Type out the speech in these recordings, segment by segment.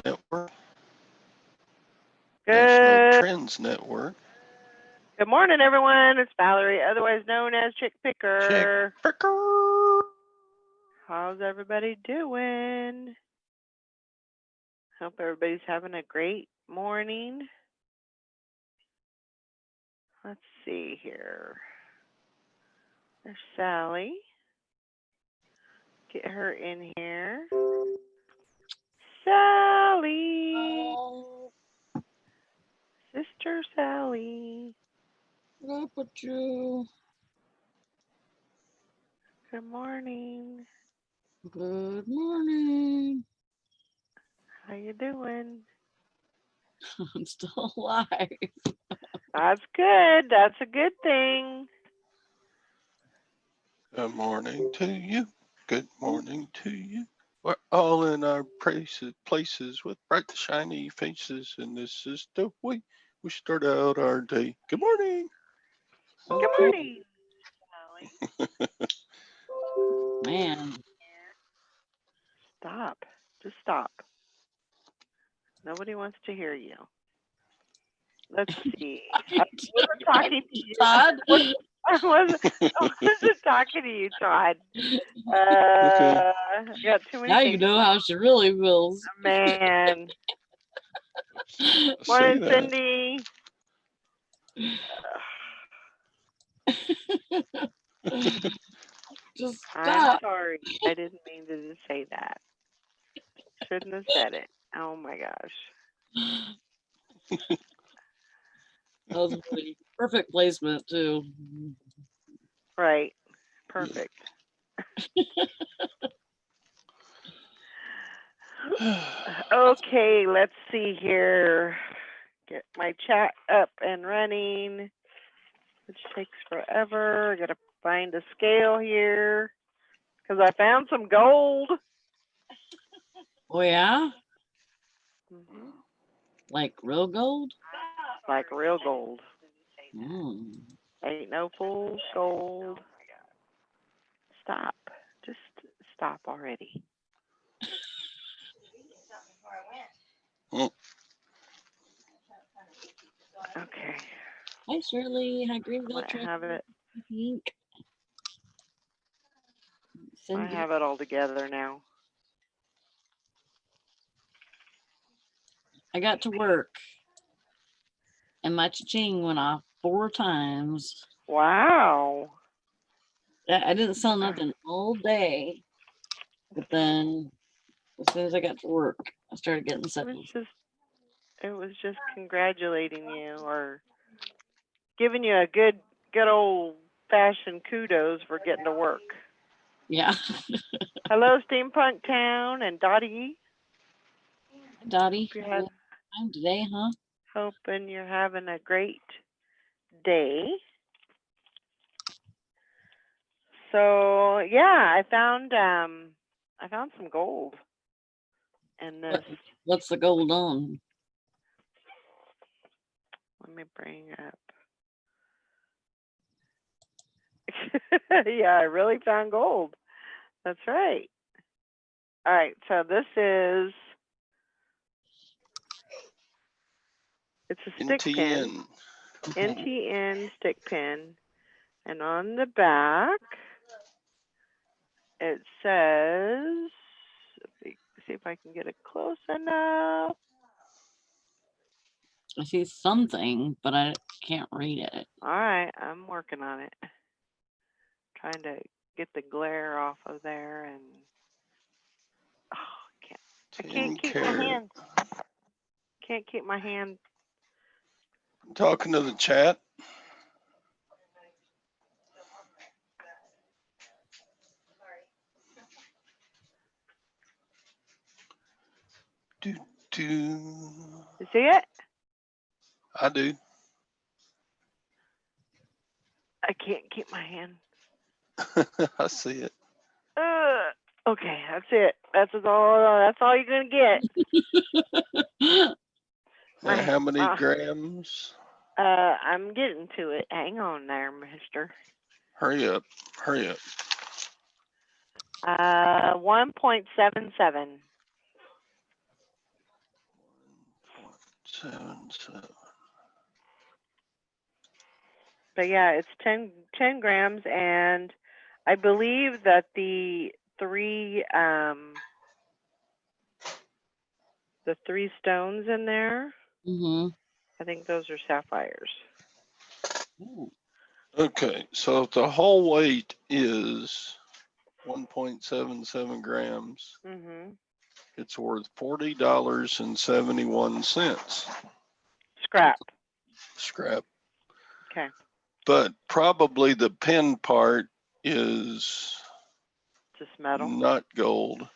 Network, National Good. Trends Network. Good morning, everyone. It's Valerie, otherwise known as Chick Picker. Chick Picker. How's everybody doing? Hope everybody's having a great morning. Let's see here. There's Sally. Get her in here. Sally. Sister Sally. Hello, Patrol. Good morning. Good morning. How you doing? I'm still alive. That's good. That's a good thing. Good morning to you. Good morning to you. We're all in our places with bright, shiny faces, and this is the way we start out our day. Good morning. Good morning, Sally. Man. Stop. Just stop. Nobody wants to hear you. Let's see. I wasn't talking to you, Todd. I wasn't talking to you, Todd. Okay. I got too many Now things. you know how she really feels. Man. Morning, Cindy. Just stop. I'm sorry. I didn't mean to say that. Shouldn't have said it. Oh my gosh. That was really perfect placement too. Right. Perfect. Okay, let's see here. Get my chat up and running, which takes forever. I gotta find a scale here because I found some gold. Oh yeah? Mm-hmm. Like real gold? Like real gold. Mm. Ain't no fool's gold. Stop. Just stop already. Okay. Hi Shirley. Hi Greenville. I have it. Pink. I have it all together now. I got to work and my cha-ching went off 4 times. Wow. I didn't sell nothing all day, but then as soon as I got to work, I started getting sales. It was just congratulating you or giving you a good old fashioned kudos for getting to work. Yeah. Hello, Steampunk Town and Dottie. Dottie, I'm today, huh? Hoping you're having a great day. So yeah, I found some gold in this. What's the gold on? Let me bring up. Yeah, I really found gold. That's right. All right, so this is it's a stick pin. NTN stick pin. And on the back it says, see if I can get it close enough. I see something, but I can't read it. All right, I'm working on it. Trying to get the glare off of there, and I can't keep my hand. Can't keep my hand. I'm talking to the chat. You see it? I do. I can't keep my hand. I see it. Okay, that's it. That's all you're gonna get. How many grams? I'm getting to it. Hang on there, mister. Hurry up. Hurry up. 1.77. 1.77. But yeah, it's 10 grams, and I believe that the three stones in there, Mm-hmm. I think those are sapphires. Okay, so if the whole weight is 1.77 grams, Mm-hmm. it's worth $40.71. Scrap. Scrap. Okay. But probably the pin part is Just metal. not gold.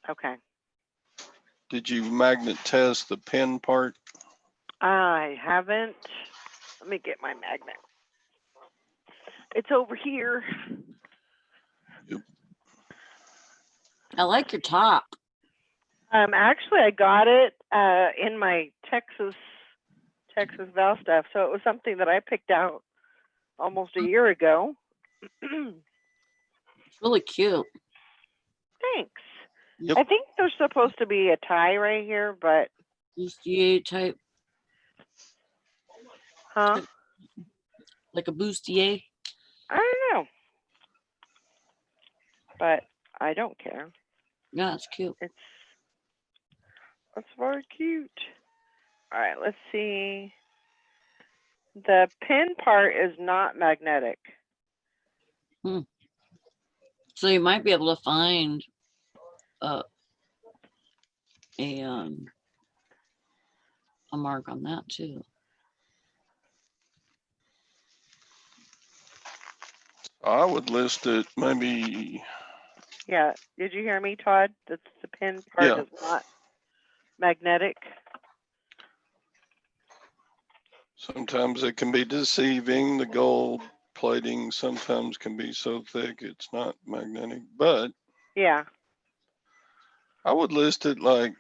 Okay. Did you magnet test the pin part? I haven't. Let me get my magnet. It's over here. I like your top. Actually, I got it in my Texas Val stuff, so it was something that I picked out almost a year ago. It's really cute. Thanks. Yep. I think there's supposed to be a tie right here, but Bustier type, huh? like a bustier. I don't know. But I don't care. Yeah, it's cute. It's very cute. All right, let's see. The pin part is not magnetic. So you might be able to find a mark on that too. I would list it maybe. Yeah. Did you hear me, Todd? That's the pin part Yeah. is not magnetic. Sometimes it can be deceiving. The gold plating sometimes can be so thick it's not magnetic, but Yeah. I would list it like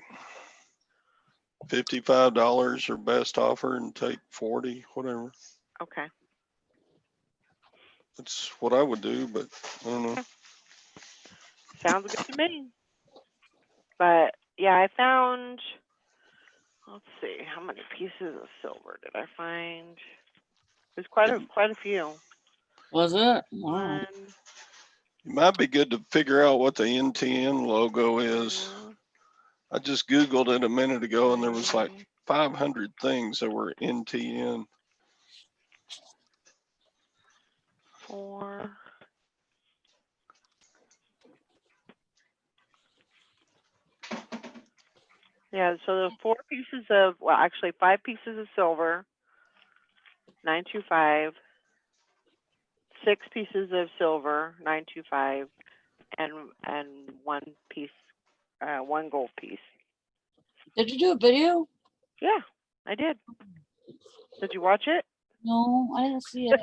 $55 or best offer and take 40, whatever. Okay. That's what I would do, but I don't know. Sounds good to me. But yeah, I found, let's see, how many pieces of silver did I find? There's quite a few. Was it? Wow. One, It might be good to figure out what the NTN logo is. two, I just Googled it a minute ago and there was like three, 500 things that were NTN. 4. Yeah, so the 4 pieces of, well, actually 5 pieces of silver, 925, 6 pieces of silver, 925, and 1 piece, 1 gold piece. Did you do a video? Yeah, I did. Did you watch it? No, I didn't see it.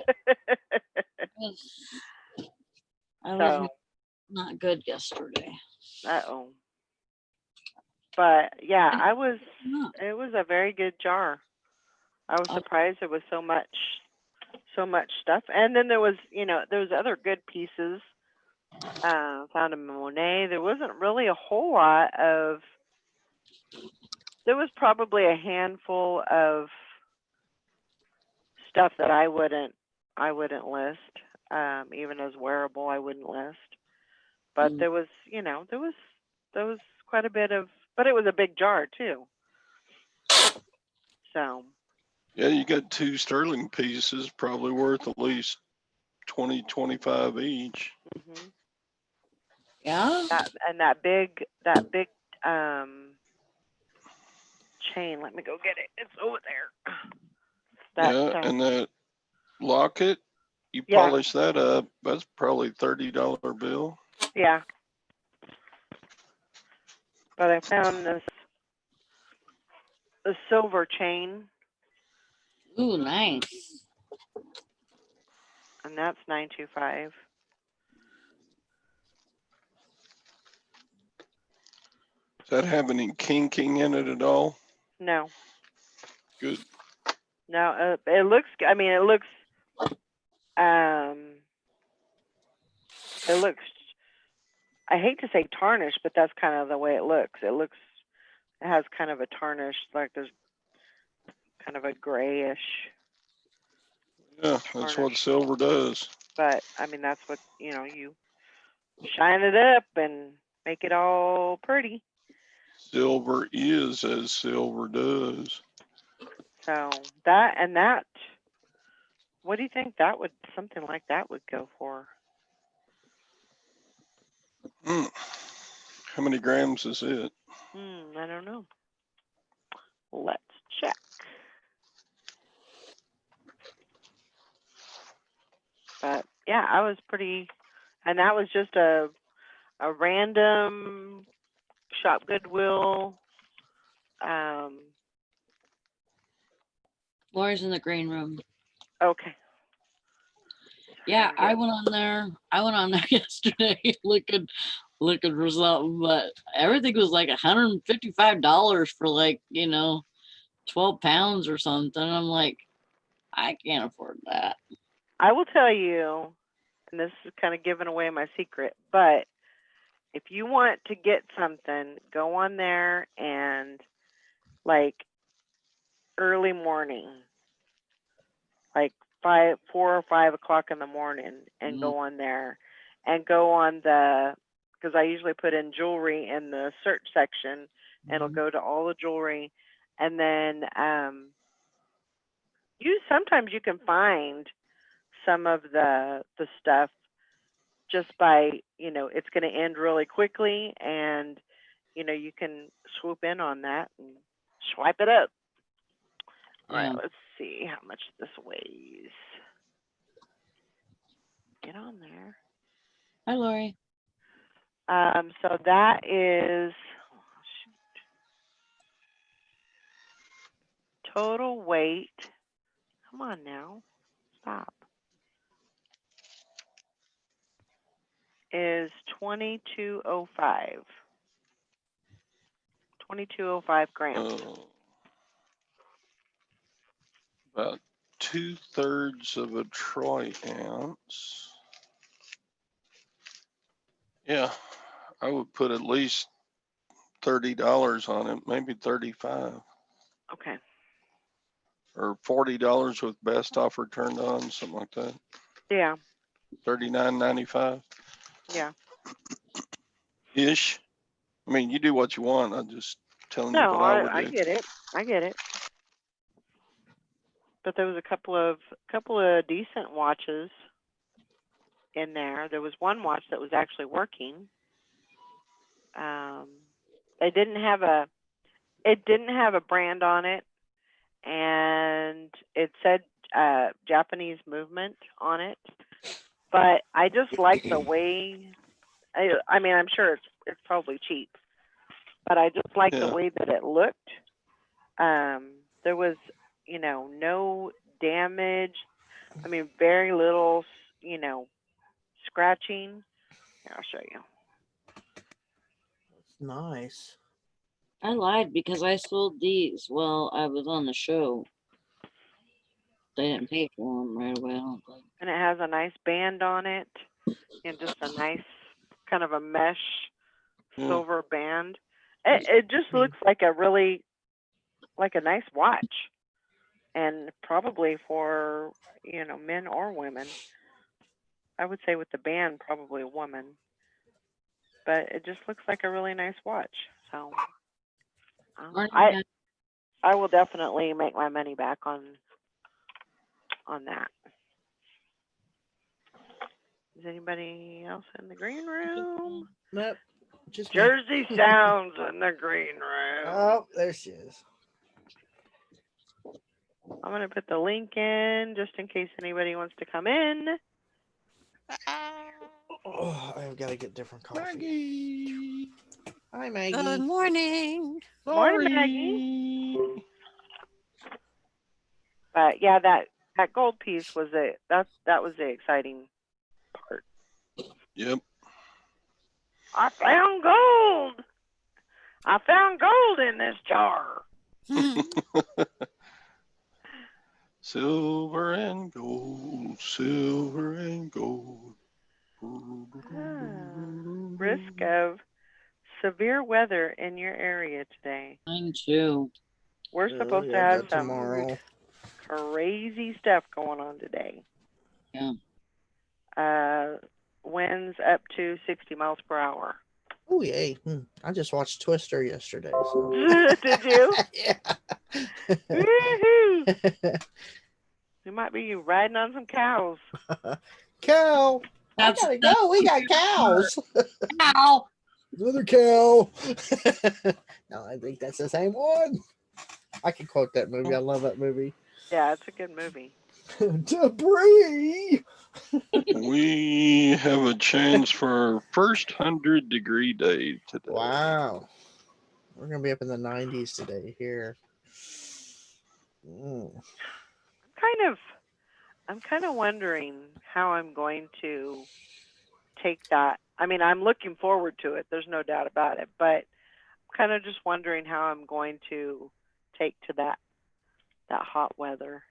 I was So, not good yesterday. uh-oh. But yeah, Huh. it was a very good jar. I was surprised there was so much stuff. And then there was, there was other good pieces. Found a Monet. There wasn't really a whole lot of, there was probably a handful of stuff that I wouldn't list. Even as wearable, I wouldn't list. But there was, there was quite a bit of, but it was a big jar too. So. Yeah, you got 2 sterling pieces, probably worth at least 20, 25 each. Mm-hmm. Yeah. That big chain. Let me go get it. It's over there. And that locket, you Yeah. polish that up, that's probably $30 bill. Yeah. But I found this silver chain. Ooh, nice. And that's 925. Does that have any kinking in it at all? No. Good. No, it looks, I mean, it looks, I hate to say tarnish, but that's kind of the way it looks. It has kind of a tarnish, like there's kind of a grayish Yeah, that's what tarnish. silver does. But I mean, that's what, you shine it up and make it all pretty. Silver is as silver does. So that, what do you think something like that would go for? How many grams is it? I don't know. Let's check. But yeah, I was pretty, and that was just a random shop Goodwill. Lori's in the green room. Okay. Yeah, I went on there yesterday looking for something, but everything was like $155 for 12 pounds or something. I'm like, I can't afford that. I will tell you, and this is kind of giving away my secret, but if you want to get something, go on there and like early morning, like 4 or 5 o'clock in the morning, and go on there and go on because I usually put in jewelry in the search section, and it'll go to all the jewelry, and then sometimes you can find some of the stuff just by, it's going to end really quickly, and you can swoop in on that and swipe it up. All right, let's see how much this weighs. Get on there. Hi, Lori. So that is total weight. Come on now, stop. Is 2205. 2205 grams. About 2/3 of a troy ounce. Yeah, I would put at least $30 on it, maybe 35. Okay. Or $40 with best offer turned on, something like that. Yeah. $39.95. Yeah. Ish. I mean, you do what you want. I'm just telling you what I would do. I get it. I get it. But there was a couple of decent watches in there. There was one watch that was actually working. It didn't have a brand on it, and it said Japanese movement on it. But I just like the way. I mean, I'm sure it's probably cheap, but I just like the way that it looked. There was, no damage. I mean, very little, scratching. Here, I'll show you. That's nice. I lied because I sold these while I was on the show. They didn't pay for them right away, I don't think. And it has a nice band on it, and just a nice kind of a mesh silver band. It just looks like a nice watch, and probably for men or women. I would say with the band, probably a woman, but it just looks like a really nice watch. So I will definitely make my money back on that. Is anybody else in the green room? Nope. Just Jersey Sounds in the green room. Oh, there she is. I'm going to put the link in just in case anybody wants to come in. Oh, I've got to get different coffee. Maggie. Hi, Maggie. Good morning. Morning, Maggie. But yeah, that gold piece was that was the exciting part. Yep. I found gold. I found gold in this jar. Silver and gold, silver and gold. Really? risk of severe weather in your area today. Mine too. We're supposed to I have got some tomorrow. crazy stuff going on today. Yeah. Winds up to 60 miles per hour. Oh yay! I just watched Twister yesterday. So. Did you? Yeah. Woohoo! We might be riding on some cows. Cow. That's- I gotta go. We got cows. Ow! Another cow. No, I think that's the same one. I can quote that movie. I love that movie. Yeah, it's a good movie. Debris. We have a chance for our first 100-degree day today. Wow. We're gonna be up in the 90s today here. I'm kind of wondering how I'm going to take that. I mean, I'm looking forward to it. There's no doubt about it. But I'm kind of just wondering how I'm going to take to that hot weather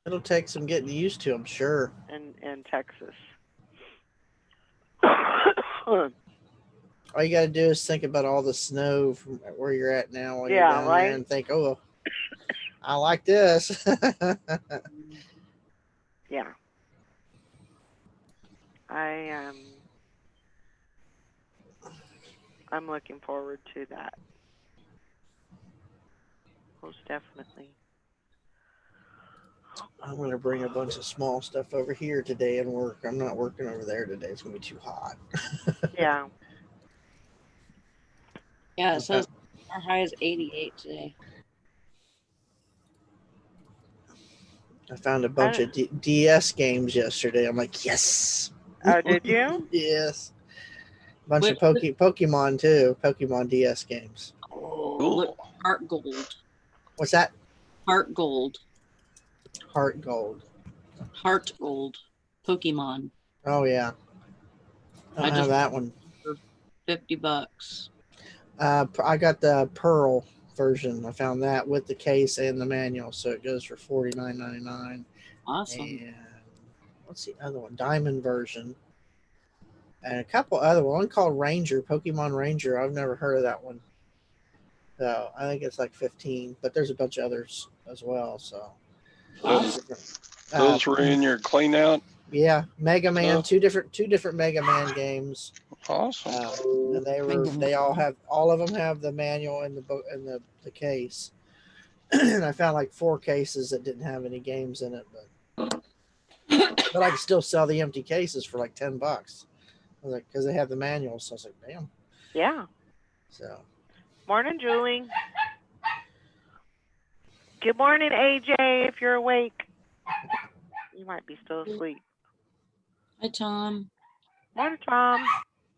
It'll take some getting used to, I'm sure. in Texas. All you gotta do is think about all the snow from where you're at now while you're Yeah, down right? there and think, oh, I like this. Yeah. I'm looking forward to that. Most definitely. I'm gonna bring a bunch of small stuff over here today and work. I'm not working over there today. It's gonna be too hot. Yeah. Yeah, it says our high is 88 today. I found a bunch of DS games yesterday. I'm like, yes. Oh, did you? Yes. A bunch of Wait, Pokemon too. Pokemon DS games. Oh, Cool. look, Heart Gold. What's that? Heart Gold. Heart Gold. Heart Gold. Pokemon. Oh yeah. I don't have that one. $50. I got the Pearl version. I found that with the case and the manual, so it goes for $49.99. Awesome. And what's the other one? Diamond version. And a couple other one called Ranger, Pokemon Ranger. I've never heard of that one. So I think it's like 15, but there's a bunch of others as well. So Those were in your clean out. yeah, Mega Man, stuff? two different Mega Man games. Awesome. And they all of them have the manual and the book and the case. And I found like 4 cases that didn't have any games in it, but I could still sell the empty cases for like $10. I was like, because they have the manuals. So I was like, damn. Yeah. So. Morning, Julie. Good morning, AJ, if you're awake. You might be still asleep. Hi, Tom. Morning, Tom.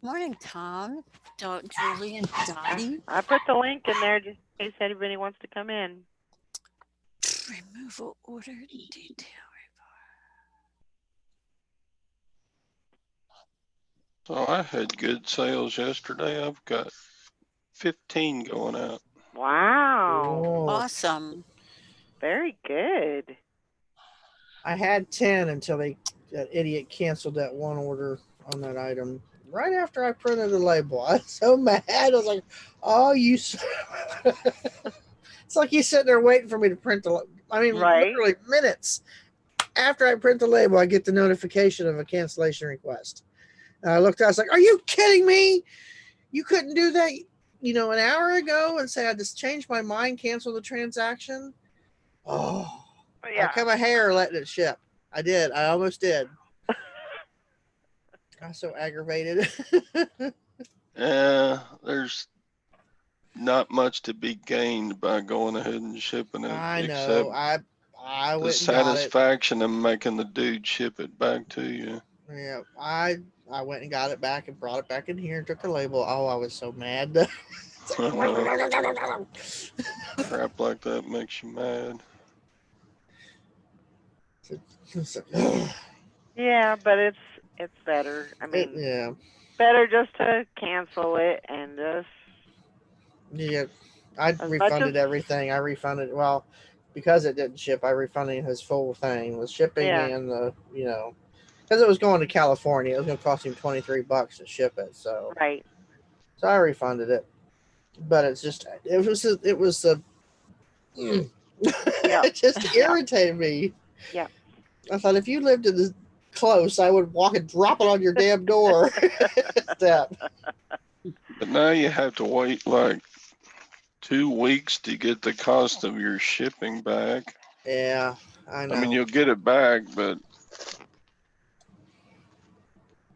Morning, Tom, Julie, and Dottie. I put the link in there just in case anybody wants to come in. Removal order detail So I had good sales yesterday. I've got 15 going out. Wow. Oh, Awesome. Very good. I had 10 until that idiot canceled that one order on that item right after I printed the label. I was so mad. I was like, oh, you. It's like he's sitting there waiting for me to print literally minutes after I print the label, I get the notification of a cancellation request. And I looked, I was like, are you kidding me? You couldn't do that, an hour ago and say, I just changed my mind, cancel the transaction. Oh, Yeah. I cut my hair letting it ship. I did. I almost did. I was so aggravated. There's not much to be gained by going ahead and shipping it. I except know. I the went and got it. satisfaction of making the dude ship it back to you. Yeah, I went and got it back and brought it back in here and took the label. Oh, I was so mad. Crap like that makes you mad. Yeah, but it's better. I mean, yeah. better just to cancel it and just. Yeah, I As much refunded as- everything. I refunded, because it didn't ship, I refunded his full thing, the shipping Yeah. and the, because it was going to California. It was going to cost him $23 to ship it. So Right. I refunded it. But it's just it was a Yeah. it just irritated me. Yeah. I thought if you lived in this close, I would walk and drop it on your damn door step. But now you have to wait like 2 weeks to get the cost of your shipping back. Yeah, I know. I mean, you'll get it back, but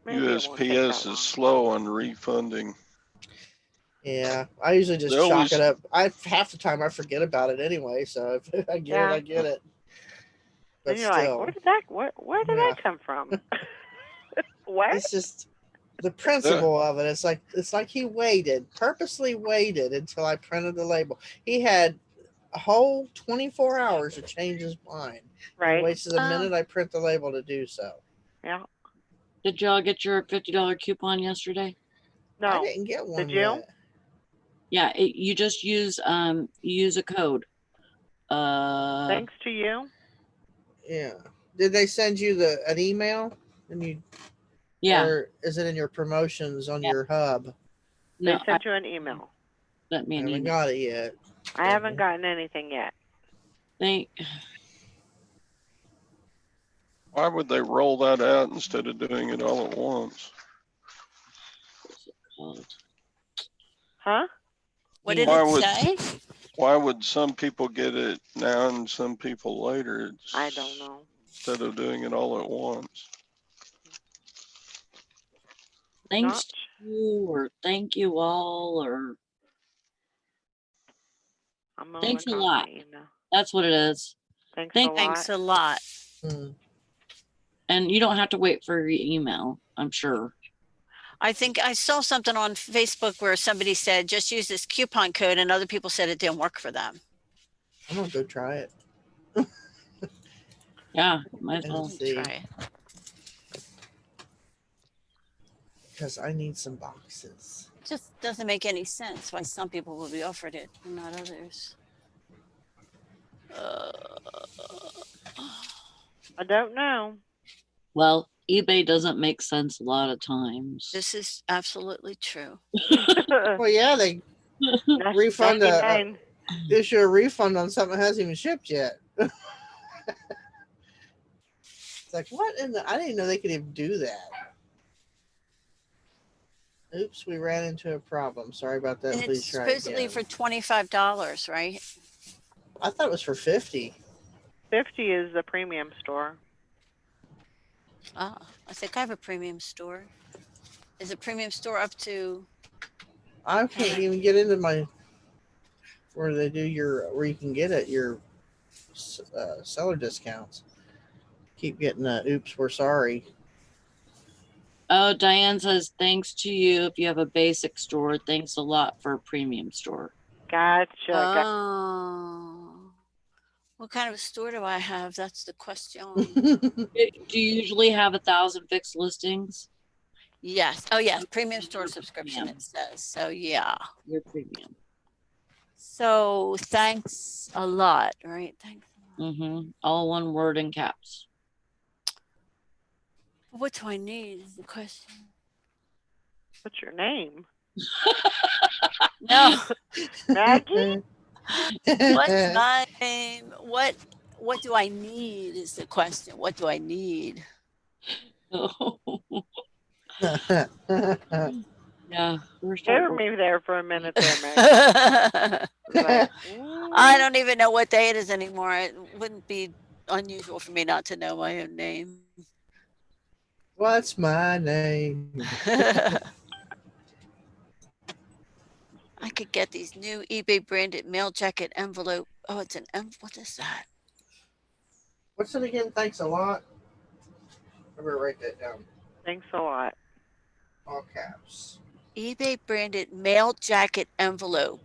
Maybe it won't take that USPS long. is slow on refunding. Yeah, I usually just They chalk always- it up. Half the time I forget about it anyway. So if I get it, I get it. But And you're still, like, where did Yeah. that come from? What? it's just the principle of it. It's like he purposely waited until I printed the label. He had a whole 24 hours to change his mind. He Right. wasted a minute I print the label to do so. Yeah. Did y'all get your $50 coupon yesterday? I No. didn't get one Did you? yet. Yeah, you just use a code. Thanks to you. Yeah. Did they send you an email? And you Yeah. Or is it in your promotions on your hub? They No, sent you an email. let me I an haven't email. got it yet. I haven't gotten anything yet. Why would they roll that out instead of doing it all at once? Huh? What did Why it would- say? Why would some people get it now and some people later? I don't know. Instead of doing it all at once. Thanks Not- to you, or thank you all, or I'm gonna Thanks look a on lot. my email. that's what it is. Thanks Thank- a lot. Thanks a lot. Hmm. And you don't have to wait for your email, I'm sure. I think I saw something on Facebook where somebody said, just use this coupon code, and other people said it didn't work for them. I'm gonna go try it. Yeah, might as And well. see. Try it. Because I need some boxes. It just doesn't make any sense why some people will be offered it and not others. I don't know. Well, eBay doesn't make sense a lot of times. This is absolutely true. Well, yeah, they refund a- 99. issue a refund on something that hasn't even shipped yet. It's like, what in the? I didn't know they could even do that. Oops, we ran into a problem. Sorry about that. And Please it's try supposedly again. for $25, right? I thought it was for 50. 50 is the premium store. Ah, I think I have a premium store. Is a premium store up to? I can't even get into my where they do where you can get it your seller discounts. Keep getting oops, we're sorry. Oh, Diane says, thanks to you if you have a basic store. Thanks a lot for a premium store. Gotcha. Oh, what kind of a store do I have? That's the question. Do you usually have 1,000 fixed listings? Yes. Oh, yes. Premium store Your subscription, premium. it says. So, yeah. Your premium. So, thanks a lot, right? Thanks. All one word in caps. What do I need is the question. What's your name? No. Maggie? What's my name? What do I need is the question. What do I need? Yeah. We're Scared me there for a minute there, Maggie. I Like, don't even know what day it is anymore. It wouldn't be unusual for me not to know my own name. What's my name? I could get these new eBay branded mail jacket envelope. Oh, it's an what is that? What's it again? Thanks a lot. I better write that down. Thanks a lot. All caps. eBay branded mail jacket envelope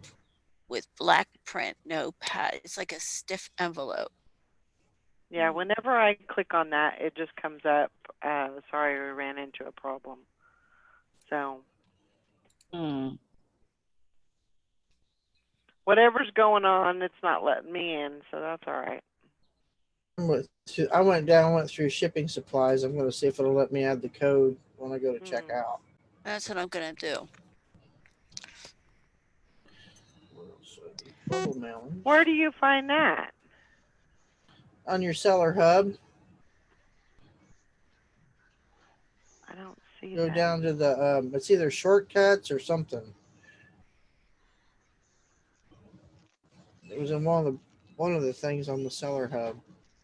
with black print, no pad. It's like a stiff envelope. Yeah, whenever I click on that, it just comes up. Sorry, we ran into a problem. So whatever's going on, it's not letting me in. So that's all right. I went down, went through shipping supplies. I'm going to see if it'll let me add the code when I go to check out. That's what I'm gonna do. Bubble mailings. Where do you find that? On your seller hub, I don't see go that. down to the it's either shortcuts or something. It was in one of the things on the seller hub.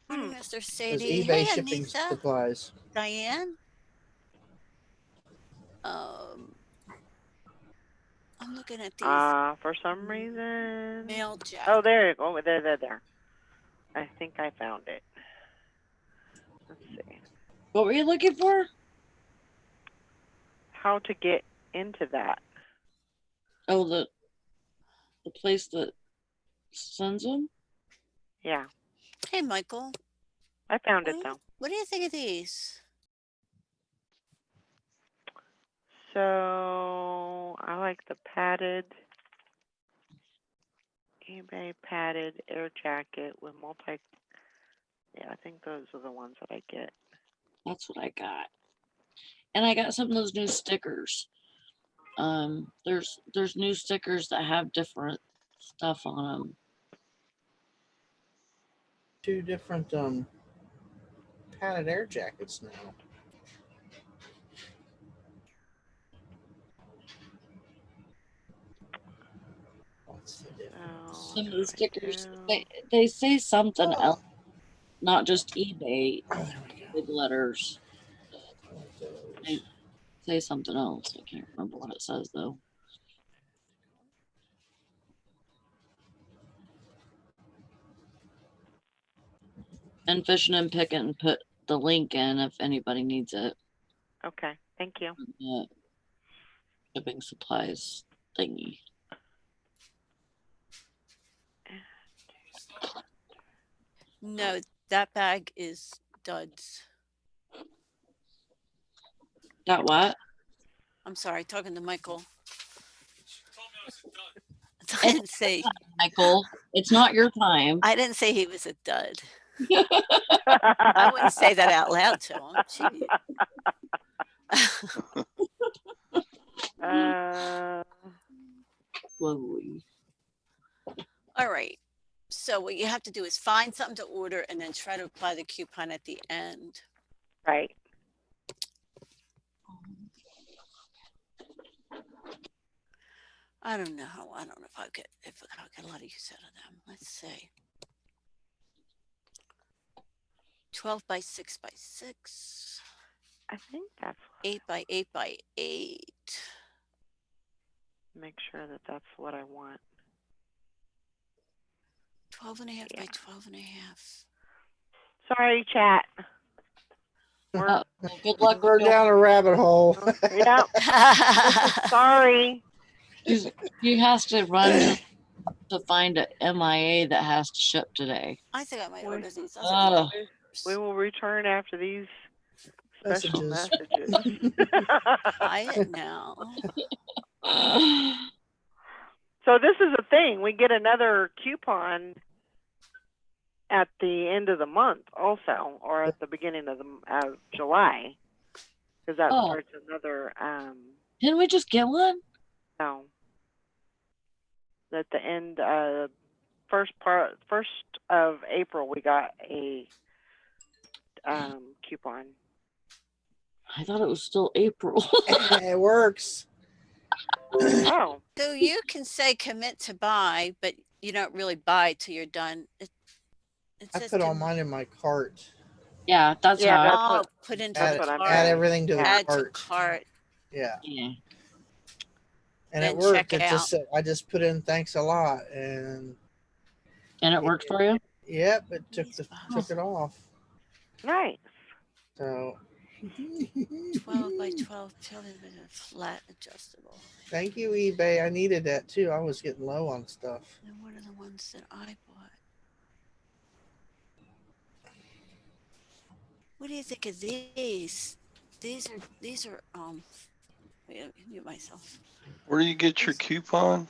Morning, Mr. It was Sadie. eBay Hey, shipping Anita. supplies. Diane. I'm looking at these For some reason. mail jackets. Oh, there you go. There. I think I found it. Let's see. What were you looking for? How to get into that. Oh, the place that sends them? Yeah, Hey, Michael. I found it though. What do you think of these? So I like the padded eBay padded air jacket with multi. Yeah, I think those are the ones that I get. That's what I got. And I got some of those new stickers. There's new stickers that have different stuff on them. 2 different padded air jackets now. What's the difference? Some of the stickers, they say something else, not just eBay. Oh, there we go. Big letters. Those. They say something else. I can't remember what it says though. And Fishing and Picking put the link in if anybody needs it. Okay, thank you. Shipping supplies thingy. No, that bag is duds. Got what? I'm sorry, talking to Michael. I didn't say Michael, it's not your time. I didn't say he was a dud. I wouldn't say that out loud to him. Slowly. All right. So what you have to do is find something to order and then try to apply the coupon at the end. Right. I don't know. I don't know if I'll get a lot of use out of them. Let's see. 12 by 6 by 6. I think that's 8 by 8 by 8. make sure that that's what I want. 12 and a half by 12 and a half. Sorry, chat. Good luck. We're down a rabbit hole. Yeah. Sorry. He has to run to find a MIA that has to ship today. I think I might order these. We will return after these special messages. Quiet now. So this is the thing. We get another coupon at the end of the month also, or at the beginning of July. Because that starts another Didn't we just get one? No. At the end first of April we got a coupon. I thought it was still April. It works. Oh. So you can say commit to buy, but you don't really buy till you're done. I put all mine in my cart. Yeah, that's how. Put into the cart. Add everything to the Add cart. to cart. Yeah. Yeah. And Then it worked. check It it just out. said, I just put in thanks a lot, and it worked for you. Yep, it took it off. Nice. So 12 by 12, flat adjustable. thank you, eBay. I needed that too. I was getting low on stuff. And what are the ones that I bought? What do you think of these? These are wait, let me mute myself. Where do you get your coupon?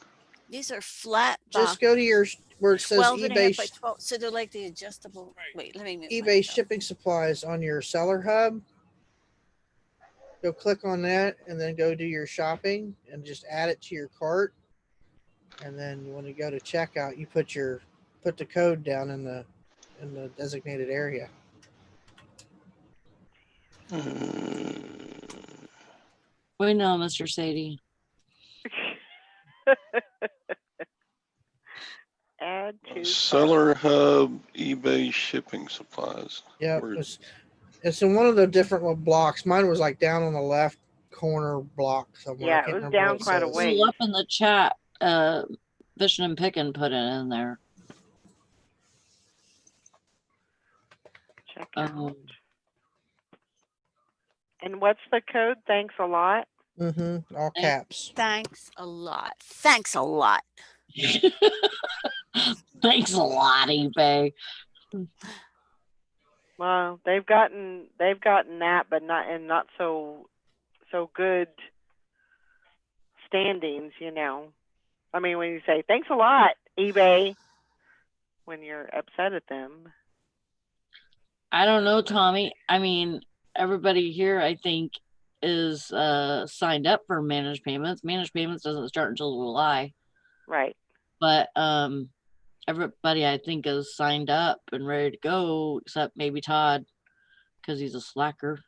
These are flat Just box, go to your where it says 12 and a half by eBay 12. So they're like the adjustable. Wait, let me move eBay myself. shipping supplies on your seller hub. Go click on that and then go do your shopping and just add it to your cart. And then when you go to checkout, you put the code down in the designated area. We know, Mr. Sadie. Add to Seller Hub, eBay shipping supplies. Yeah, Where- it's in one of the different little blocks. Mine was like down on the left corner block somewhere. Yeah, I it can't was remember what down it quite a says. ways. Well, up in the chat, Fishing and Picking put it in there. Check out. Um, And what's the code? Thanks a lot. Mm-hmm. All caps. Thanks a lot. Thanks a lot. Thanks a lot, eBay. Well, they've gotten that, but not so good standings, you know. I mean, when you say thanks a lot, eBay, when you're upset at them. I don't know, Tommy. I mean, everybody here, I think, is signed up for managed payments. Managed payments doesn't start until July, Right. but everybody I think is signed up and ready to go, except maybe Todd, because he's a slacker.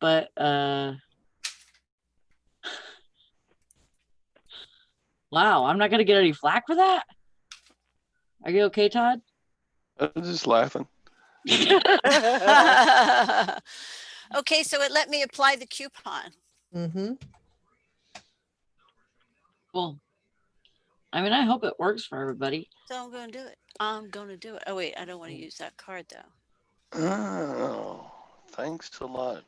But wow, I'm not gonna get any flack for that. Are you okay, Todd? I was just laughing. Okay, so it let me apply the coupon. Mm-hmm. Well, I mean, I hope it works for everybody. So I'm going to do it. I'm going to do it. Oh, wait, I don't want to use that card though. Oh, thanks a lot.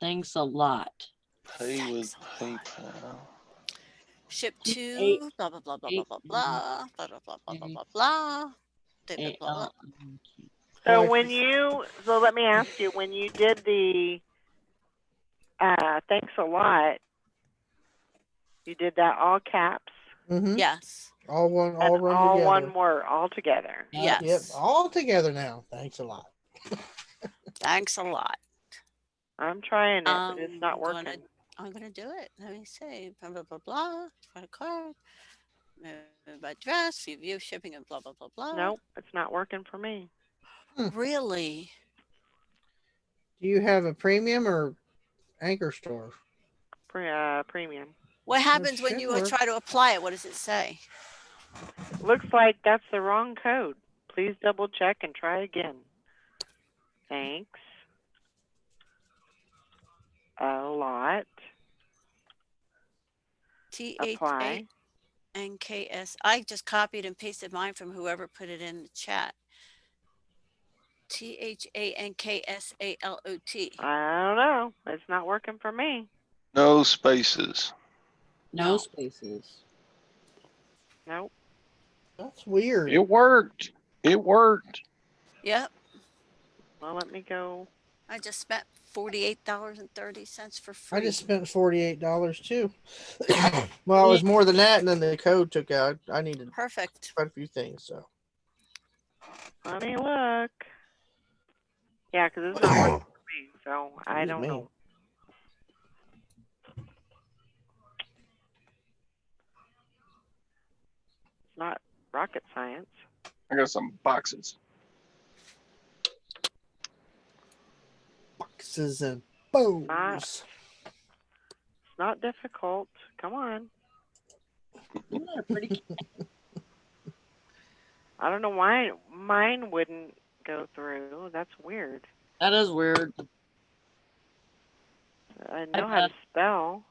Thanks a lot. Pay with Thanks a lot. PayPal. Ship Eight, to blah, blah, blah, blah, blah, eight, blah, blah, blah, blah, blah, blah, blah, eight, blah, blah. Blah, blah, blah. So Well, so let me ask you, when you did the thanks a lot, you did that all caps Mm-hmm. Yes. All and run all together. one word all together. Yes. Yep. All together now. Thanks a lot. Thanks a lot. I'm trying it, but it's not working. I'm gonna do it. Let me see. Blah blah blah blah. Try a card. By address, view shipping and blah blah blah blah. Nope, it's not working for me. Really? Do you have a premium or Anchor Store? Premium. What happens when should you work. try to apply it? What does it say? Looks like that's the wrong code. Please double check and try again. Thanks a lot. Apply. THANKS. I just copied and pasted mine from whoever put it in the chat. THANKSALOT. I don't know. It's not working for me. No spaces. No No. spaces. Nope. That's weird. It worked. It worked. Yep. Well, let me go. I just spent $48.30 for free. I just spent $48 too. Well, it was more than that, and then the code took out. I needed Perfect. quite a few things. So Let me look. Yeah, because it's not working for me. So I Excuse don't me. know. It's not rocket science. I got some boxes. boxes and bows. It's not difficult. Come on. Isn't that a pretty? I don't know why mine wouldn't go through. That's weird. That is weird. I know how to spell.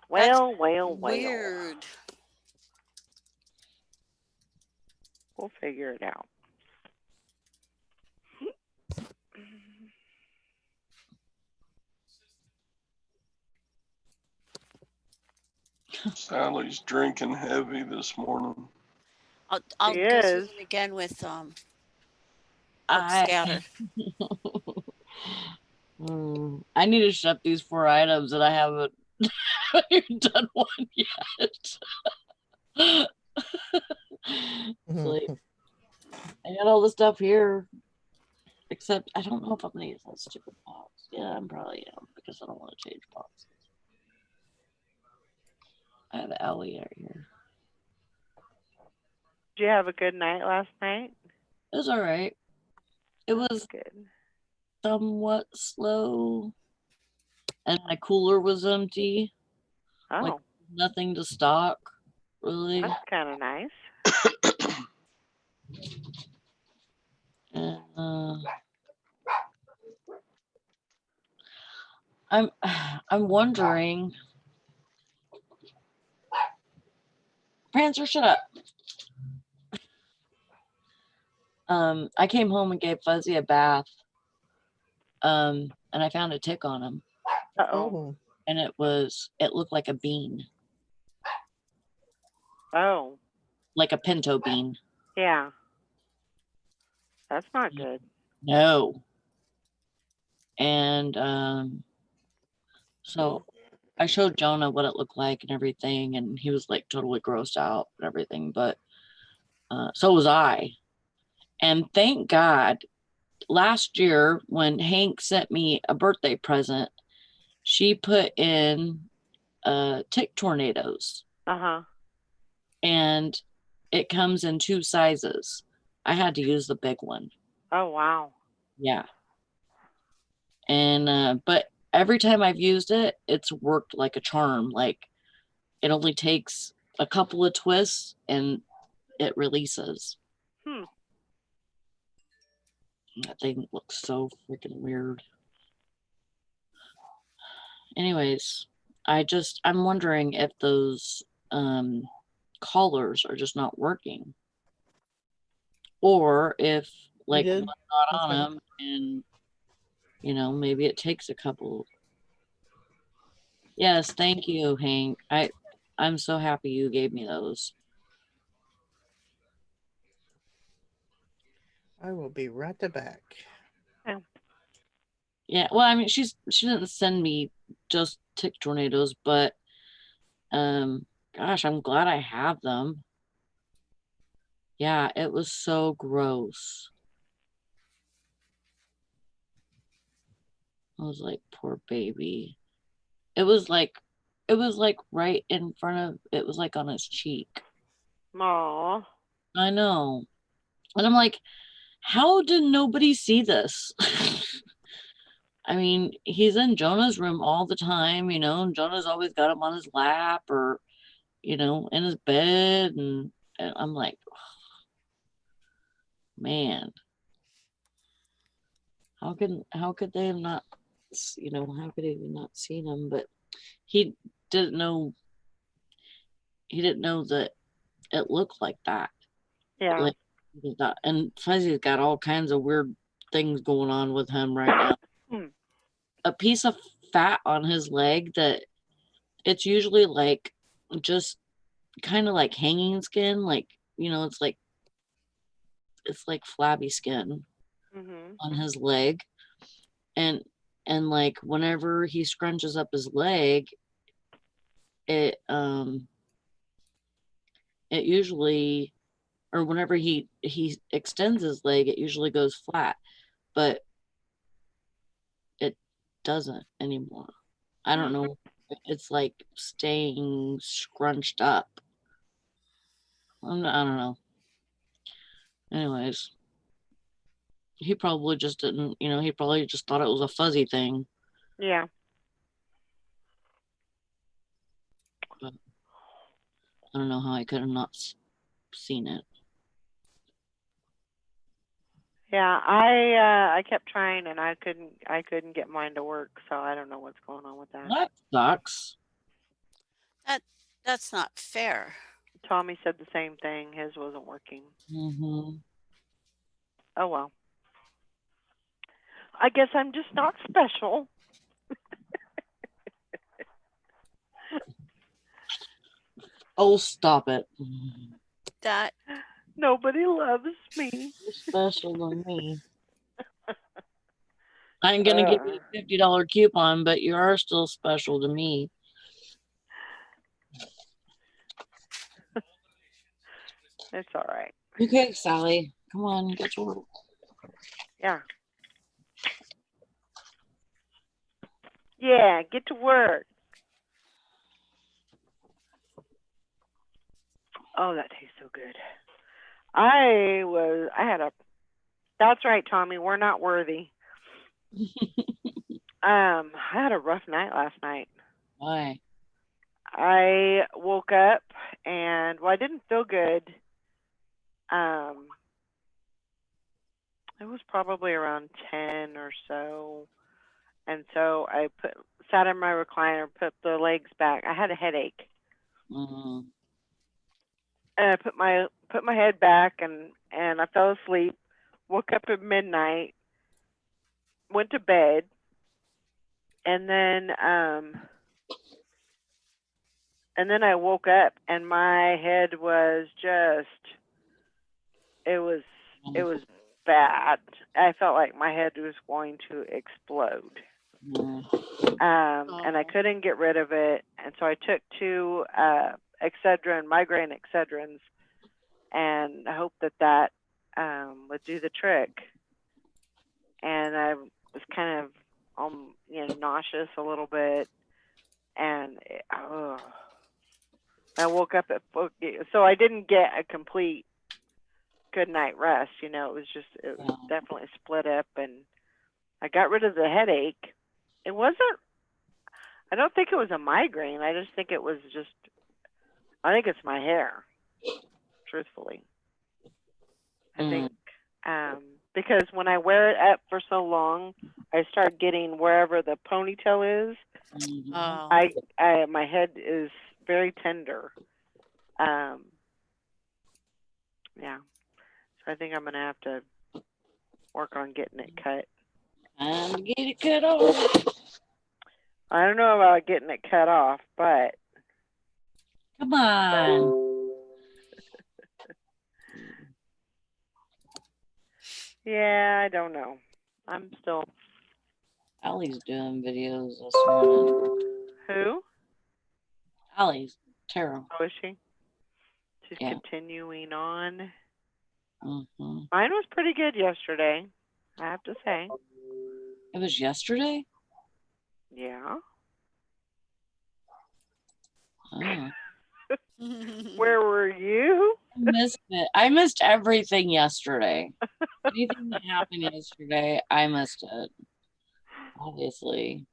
Well. Weird. We'll figure it out. Sally's drinking heavy this morning. I'll She go through is. them again with I Scouter. I need to shut these 4 items and I haven't even done one yet. It's like, I got all the stuff here, except I don't know if I'm gonna use that stupid box. Yeah, I'm probably am because I don't want to change boxes. I have Ellie right here. Did you have a good night last night? It was all right. It was Good. somewhat slow, and my cooler was empty. Oh, Like nothing to stock, really. that's kind of nice. And, I'm wondering. Prancer, shut up. I came home and gave Fuzzy a bath. And I found a tick on him. Uh-oh. And it looked like a bean. Oh. Like a pinto bean. Yeah. That's not good. No. And so I showed Jonah what it looked like and everything, and he was like totally grossed out and everything, but so was I. And thank God, last year when Hank sent me a birthday present, she put in tick tornadoes. Uh-huh. And it comes in 2 sizes. I had to use the big one. Oh, wow. Yeah. And but every time I've used it, it's worked like a charm. Like it only takes a couple of twists and it releases. That thing looks so freaking weird. Anyways, I'm wondering if those collars are just not working. Or if like one's not on them and maybe it takes a couple. Yes, thank you, Hank. I'm so happy you gave me those. I will be right back. Yeah, well, I mean, she didn't send me just tick tornadoes, but gosh, I'm glad I have them. Yeah, it was so gross. I was like, poor baby. It was like right in front of, it was like on his cheek. Aw. I know. And I'm like, how did nobody see this? I mean, he's in Jonah's room all the time, and Jonah's always got him on his lap or, in his bed. And I'm like, oh, man, how could they have not, how could they have not seen him? But he didn't know that it looked like that. Yeah. Like that. And Fuzzy's got all kinds of weird things going on with him right now. A piece of fat on his leg that it's usually like just kind of like hanging skin, like it's like flabby skin on his leg, and like whenever he scrunches up his leg, it usually, or whenever he extends his leg, it usually goes flat, but it doesn't anymore. I don't know. It's like staying scrunched up. I don't know. Anyways, he probably just didn't, he probably just thought it was a fuzzy thing. Yeah. But I don't know how I could have not seen it. Yeah, I kept trying and I couldn't get mine to work, so I don't know what's going on with that. That sucks. That's not fair. Tommy said the same thing. His wasn't working. Oh well. I guess I'm just not special. Oh, stop it. That nobody loves me. You're special to me. I'm gonna give you a $50 coupon, but you are still special to me. It's all right. Okay, Sally. Come on, get to work. Yeah. Yeah, get to work. Oh, that tastes so good. That's right, Tommy, we're not worthy. I had a rough night last night. Why? I woke up and, well, I didn't feel good. It was probably around 10 or so. And so I sat in my recliner, put the legs back. I had a headache. Mm-hmm. And I put my head back and I fell asleep. Woke up at midnight, went to bed, and then I woke up and my head was just it was bad. I felt like my head was going to explode. And I couldn't get rid of it, and so I took 2 Excedrin, migraine Excedrins, and I hoped that would do the trick. And I was kind of nauseous a little bit, and I woke up so I didn't get a complete good night rest. It was definitely split up, and I got rid of the headache. It wasn't. I don't think it was a migraine. I just think it was I think it's my hair, truthfully. I think because when I wear it up for so long, I start getting wherever the ponytail is. Oh. My head is very tender. Yeah. So I think I'm gonna have to work on getting it cut. And get it cut off. I don't know about getting it cut off, but come on. Yeah, I don't know. I'm still. Allie's doing videos this morning. Who? Allie's Tara. Oh, is she? She's continuing on. Mm-hmm. Mine was pretty good yesterday, I have to say. It was yesterday? Yeah. Oh. Where were you? I missed it. I missed everything yesterday. Anything that happened yesterday, I missed it. Obviously.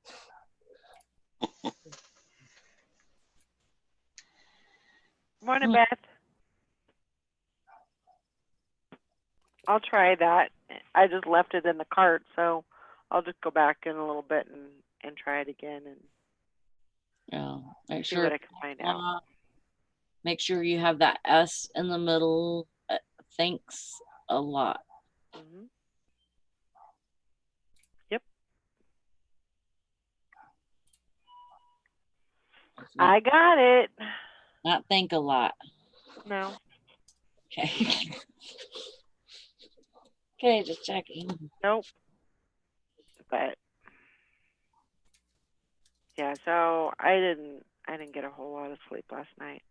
Morning, Beth. I'll try that. I just left it in the cart, so I'll just go back in a little bit and try it again and make see sure what I can find out. Make sure you have that S in the middle. Thanks a lot. Mm-hmm. Yep. I got it. Not think a lot. No. Okay. Okay, just checking. Nope. But yeah, so I didn't get a whole lot of sleep last night,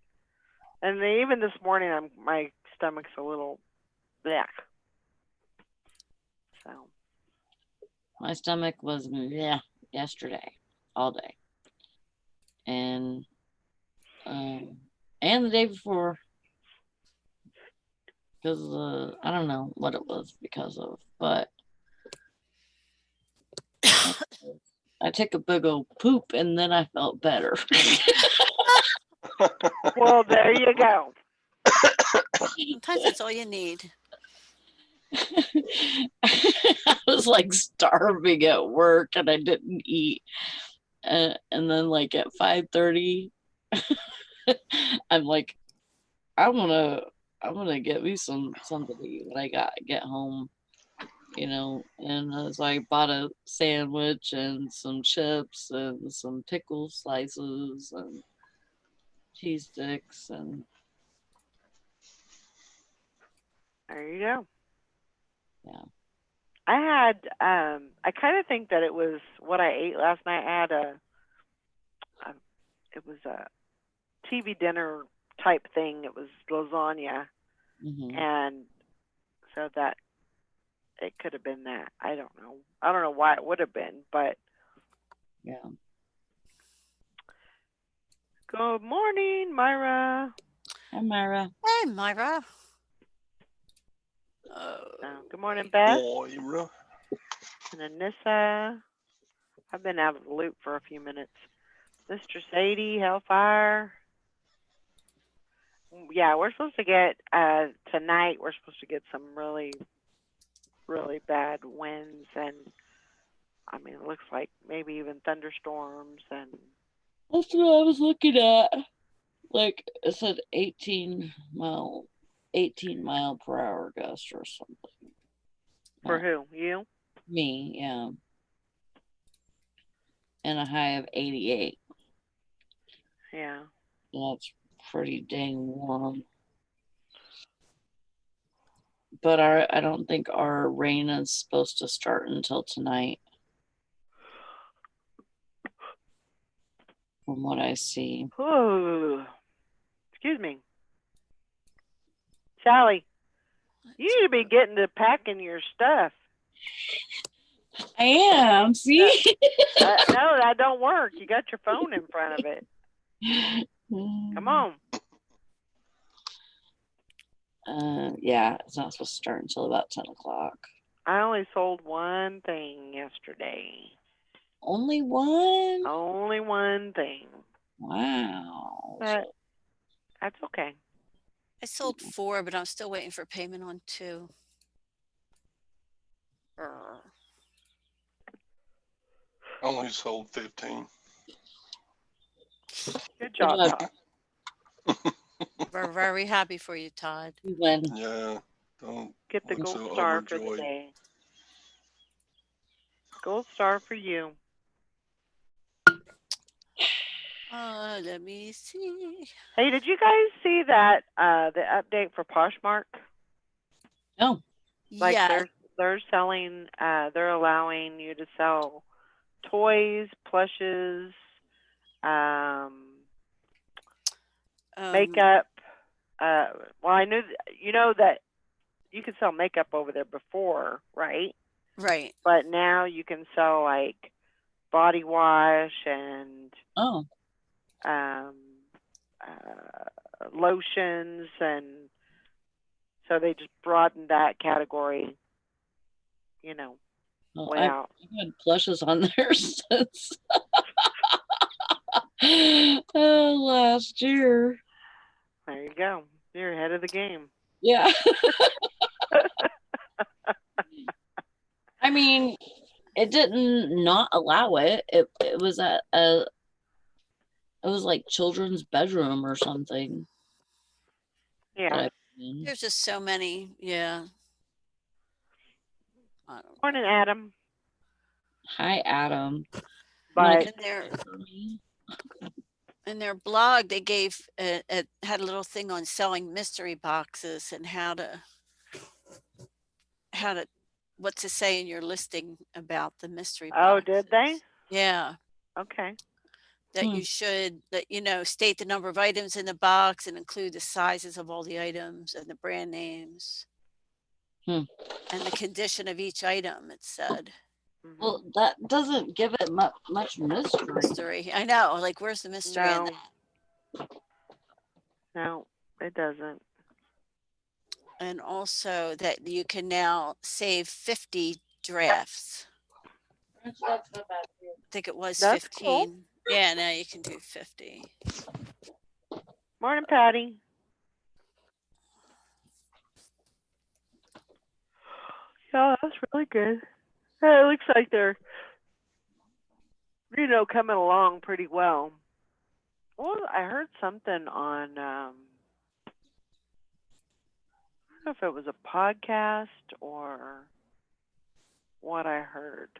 and even this morning, my stomach's a little blech. So my stomach was yesterday, all day, and the day before, because I don't know what it was because of, but I took a big old poop and then I felt better. Well, there you go. Sometimes that's all you need. I was like starving at work and I didn't eat. And then like at 5:30, I'm like, I'm gonna get me something to eat when I get home, and so I bought a sandwich and some chips and some pickle slices and cheese sticks and there you go. Yeah. I had, I kind of think that it was what I ate last night. I had it was a TV dinner type thing. It was lasagna. Mhm. And so that it could have been that. I don't know. I don't know why it would have been, but Yeah. good morning, Myra. Hi, Myra. Hey, Myra. Good morning, Beth Moira. and Anissa. I've been out of the loop for a few minutes. Mr. Sadie, Hellfire. Yeah, we're supposed to get tonight. We're supposed to get some really, really bad winds, and I mean, it looks like maybe even thunderstorms. And That's what I was looking at. Like it said 18 mile per hour gust or something. for who? You? Me, yeah. And a high of 88. Yeah. That's pretty dang warm. But I don't think our rain is supposed to start until tonight. From what I see. Ooh. Excuse me. Sally, you need to be getting to packing your stuff. I am, see? No, that don't work. You got your phone in front of it. Come on. Yeah, it's not supposed to start until about 10 o'clock. I only sold one thing yesterday. Only one? Only one thing. Wow. But that's okay. I sold 4, but I'm still waiting for payment on 2. Only sold 15. Good job, job. Todd. We're very happy for you, Todd. You win. Yeah. Don't Get the look gold so star for the overjoyed. day. Gold star for you. Let me see. Hey, did you guys see that the update for Poshmark? Oh. Like Yeah. they're selling they're allowing you to sell toys, plushes, makeup. Well, I knew you know that you could sell makeup over there before, right? Right. But now you can sell like body wash and lotions, and so they just broadened that category, you know, way out. I've had plushes on there since last year. There you go. You're ahead of the game. Yeah. I mean, it didn't not allow it. It was it was like children's bedroom or something. Yeah. There's just so many. Yeah. Morning, Adam. Hi, Adam. But in their blog, they gave had a little thing on selling mystery boxes and how to what to say in your listing about the mystery boxes. Oh, did they? Yeah. Okay. That you should, state the number of items in the box and include the sizes of all the items and the brand names. And the condition of each item, it said. Well, that doesn't give it much mystery. I know. Like, where's the mystery in that? No, it doesn't. And also that you can now save 50 drafts. I think it was That's 15. Cool. Yeah, now you can do 50. Morning, Patty. Yeah, that's really good. It looks like they're, coming along pretty well. Well, I heard something on, I don't know if it was a podcast or what I heard,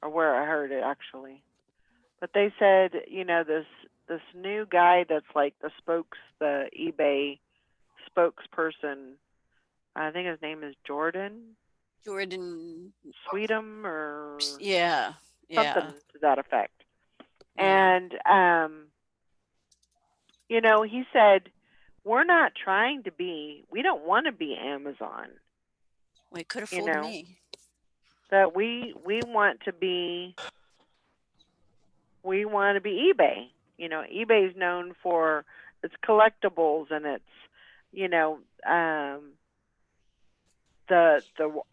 or where I heard it actually. But they said, this new guy that's like the eBay spokesperson. I think his name is Jordan. Jordan, Sweetum or yeah, yeah. something to that effect. Yeah. And you know, he said, we're not trying to be, we don't want to be Amazon. Well, he could have You fooled know, me. that we want to be eBay. You know, eBay is known for its collectibles and its, you know, the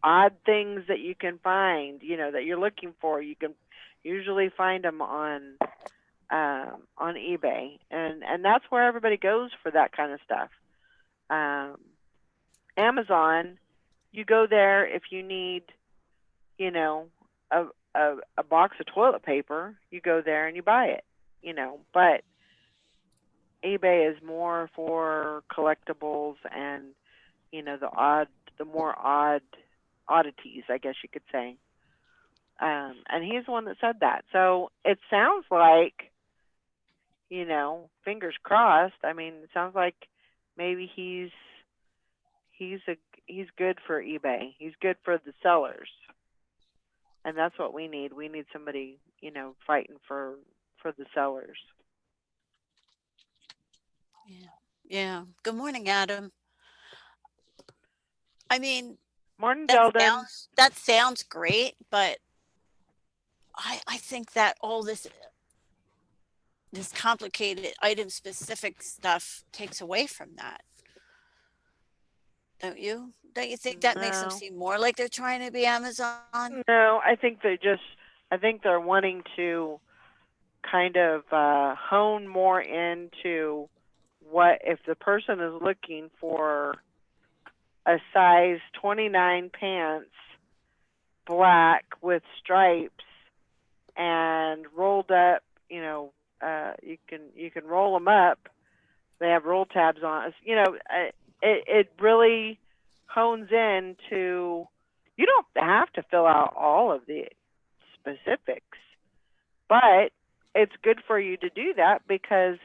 odd things that you can find, you know, that you're looking for. You can usually find them on eBay, and that's where everybody goes for that kind of stuff. Amazon, you go there if you need, you know, a box of toilet paper. You go there and you buy it, you know. But eBay is more for collectibles and, you know, the more odd oddities, I guess you could say. And he's the one that said that. So it sounds like, you know, fingers crossed. I mean, it sounds like maybe he's good for eBay. He's good for the sellers, and that's what we need. We need somebody, you know, fighting for the sellers. Yeah. Yeah. Good morning, Adam. I mean, Morning, Sheldon. That sounds great, but I think that all this complicated item specific stuff takes away from that. Don't you? Don't you think that makes them No. seem more like they're trying to be Amazon? No, I think they're wanting to kind of hone more into what if the person is looking for a size 29 pants, black with stripes and rolled up, you know, you can roll them up. They have roll tabs on. You know, it really hones in to, you don't have to fill out all of the specifics, but it's good for you to do that, because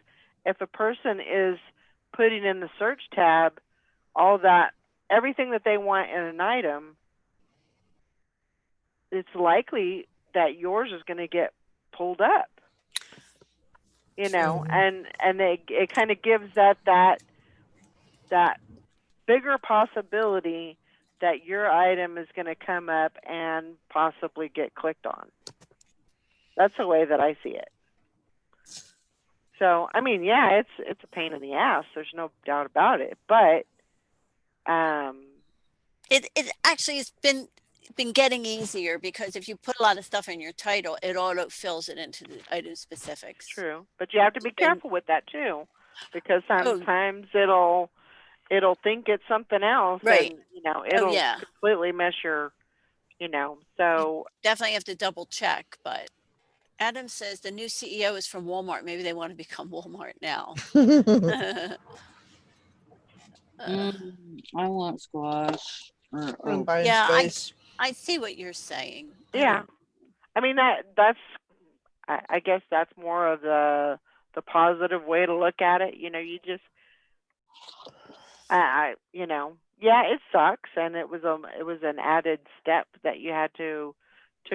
if a person is putting in the search tab all that, everything that they want in an item, it's likely that yours is going to get pulled up, you know. And it kind of gives that bigger possibility that your item is going to come up and possibly get clicked on. That's the way that I see it. So, I mean, yeah, it's a pain in the ass. There's no doubt about it. But it actually has been getting easier, because if you put a lot of stuff in your title, it auto fills it into the item specifics. True, but you have to be careful with that too, because sometimes it'll think it's something else, right? And you know, it'll completely mess your, you know. So you definitely have to double check. But Adam says the new CEO is from Walmart. Maybe they want to become Walmart now. I want squash. Yeah, I see what you're saying. Yeah, I mean that's I guess that's more of the positive way to look at it. You know, you just you know, yeah, it sucks, and it was an added step that you had to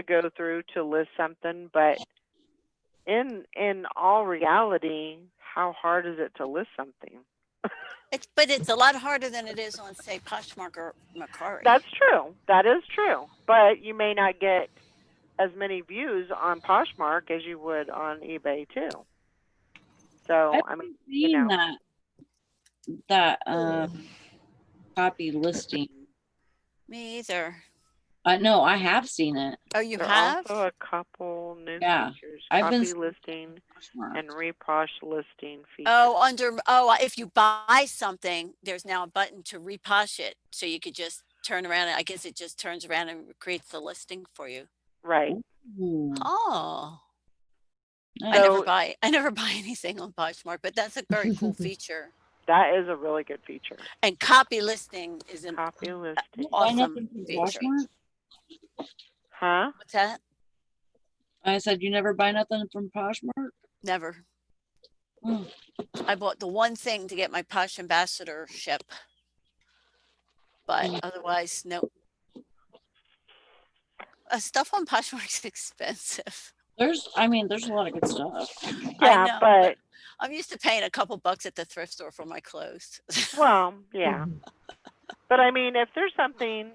go through to list something. But in all reality, how hard is it to list something? But it's a lot harder than it is on, say, Poshmark or Mercari. That's true. That is true. But you may not get as many views on Poshmark as you would on eBay too. So I mean, you know, that copy listing. Me either. No, I have seen it. Oh, you there have? also a couple new features: copy listing and reposh listing features. Oh, if you buy something, there's now a button to reposh it, so you could just turn around, and I guess it just turns around and creates the listing for you. Right. Ooh. Oh. So, I never buy anything on Poshmark, but that's a very cool feature. That is a really good feature. And copy listing is an awesome feature. Huh? What's that? I said you never buy nothing from Poshmark? Never. I bought the one thing to get my Posh ambassadorship, but otherwise, no. stuff on Poshmark's expensive. There's a lot of good stuff. Yeah, I know, but I'm used to paying a couple bucks at the thrift store for my clothes. well, yeah. But I mean, if there's something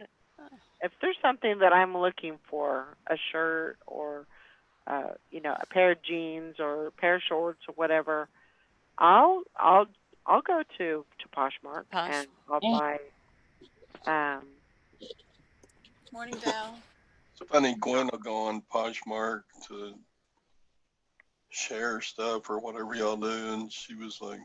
that I'm looking for, a shirt or you know, a pair of jeans or a pair of shorts or whatever, I'll go to Poshmark Posh. and I'll Yeah. buy. Morning, Val. It's funny, Gwen will go on Poshmark to share stuff or whatever y'all do, and she was like,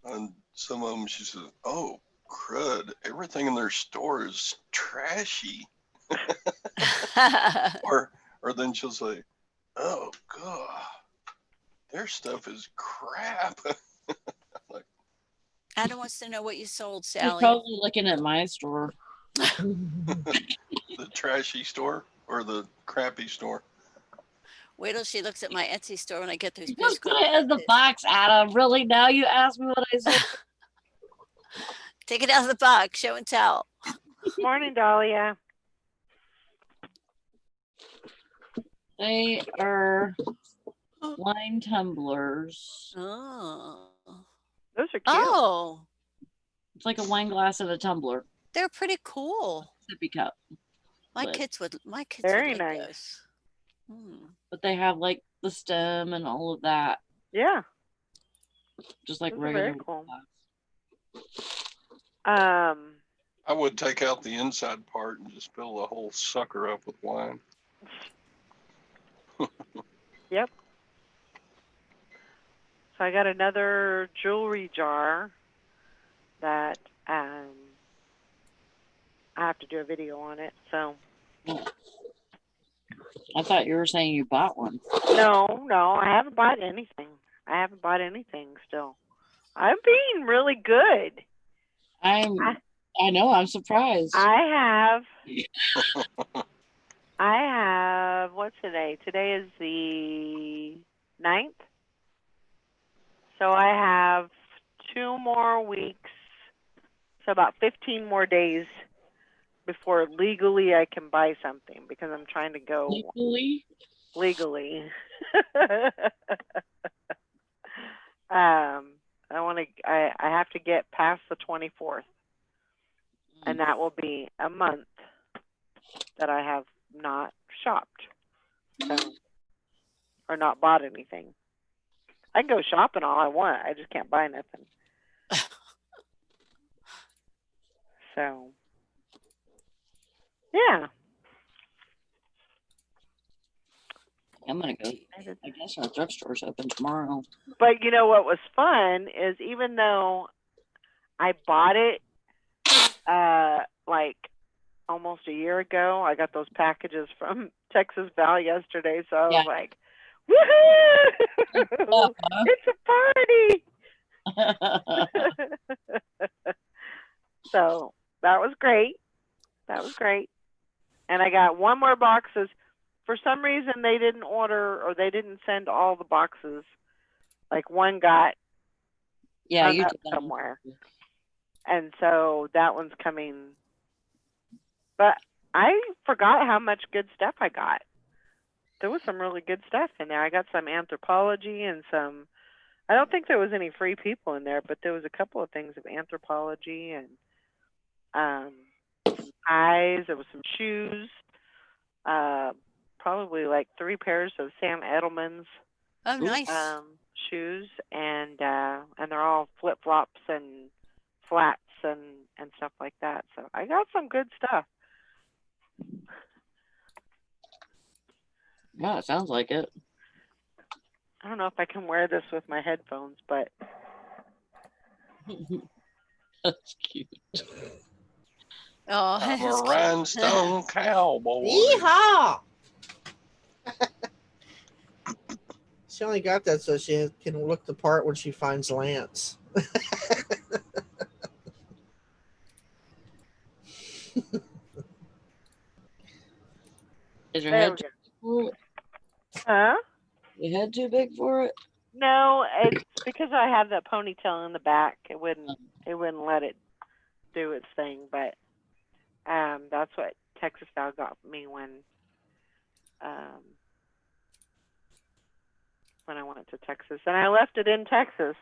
on some of them, she said, "Oh, crud! Everything in their store is trashy." or then she'll say, "Oh God, their stuff is crap." Like, Adam wants to know what you sold, He's Sally. probably looking at my store. the trashy store or the crappy store. Wait till she looks at my Etsy store when I get those You just put Bisqueware it in the patches. box, Adam. Really? Now you ask me what I said? Take it out of the box, show and tell. Morning, Dahlia. They are wine tumblers. Oh. Those are cute. Oh, It's like a wine glass and a tumbler. they're pretty cool. Sippy cup. My But- kids would Very like nice. those. Hmm. But they have like the stem and all of that. Yeah. Just like Those are regular very cool. glass. I would take out the inside part and just fill the whole sucker up with wine. Yep. So I got another jewelry jar that I have to do a video on it. So I thought you were saying you bought one. no, I haven't bought anything. Still. I'm being really good. I know, I'm surprised. I have, what's today? Today is the 9th. So I have 2 more weeks, so about 15 more days before legally I can buy something because I'm trying to go legally. I have to get past the 24th, and that will be a month that I have not shopped, so, or not bought anything. I can go shopping all I want. I just can't buy nothing. So, yeah. I'm gonna go. I guess our thrift store's open tomorrow. But you know what was fun is even though I bought it like almost a year ago, I got those packages from Texas Val yesterday, so I was like, woohoo! It's a party. So that was great. And I got 1 more boxes. For some reason, they didn't order or they didn't send all the boxes. Like one got hung up somewhere. And so that one's coming. But I forgot how much good stuff I got. There was some really good stuff in there. I got some Anthropologie and some, I don't think there was any Free People in there, but there was a couple of things of Anthropologie and some ties. There was some shoes. Probably like 3 pairs of Sam Edelman's shoes, and they're all flip flops and flats and stuff like that. So I got some good stuff. Yeah, it sounds like it. I don't know if I can wear this with my headphones, but that's cute. Oh, I'm a rhinestone cowboy. Yeehaw! She only got that so she can look the part when she finds Lance. Is your head too big for it? Huh? Your head too big for it? No, it's because I have that ponytail in the back. It wouldn't let it do its thing, but that's what Texas Val got me when I went to Texas, and I left it in Texas,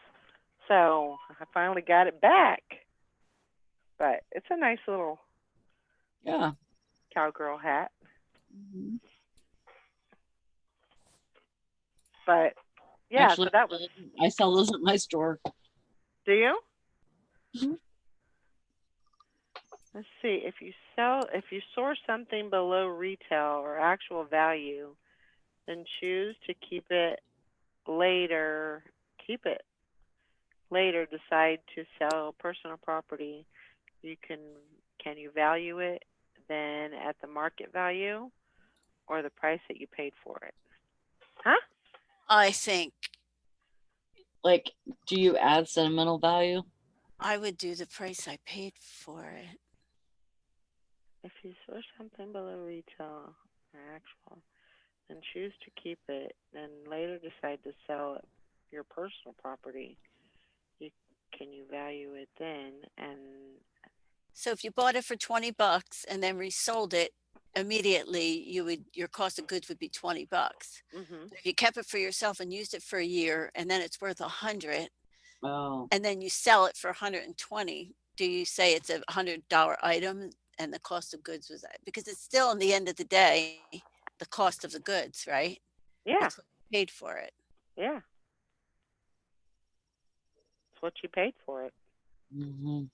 so I finally got it back. But it's a nice little cowgirl hat. Mm-hmm. But yeah, Actually, so that was. I sell those at my store. Do you? Mm-hmm. Let's see. If you source something below retail or actual value, then choose to keep it later. Keep it later. Decide to sell personal property. Can you value it then at the market value or the price that you paid for it? Huh? I think Like, do you add sentimental value? I would do the price I paid for it. If you source something below retail or actual, then choose to keep it, then later decide to sell it, your personal property. Can you value it then? And So if you bought it for $20 and then resold it immediately, your cost of goods would be $20. If you kept it for yourself and used it for a year and then it's worth 100, and then you sell it for 120, do you say it's a $100 item and the cost of goods was that? Because it's still, in the end of the day, the cost of the goods, right? yeah, It's what you paid for it. yeah, it's what you paid for it. Mm-hmm.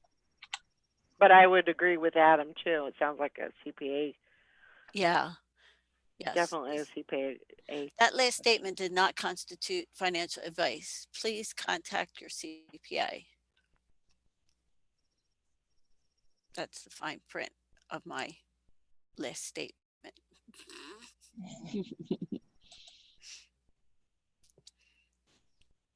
But I would agree with Adam too. It sounds like a CPA. Yeah. Yes. Definitely a CPA. That last statement did not constitute financial advice. Please contact your CPA. That's the fine print of my last statement.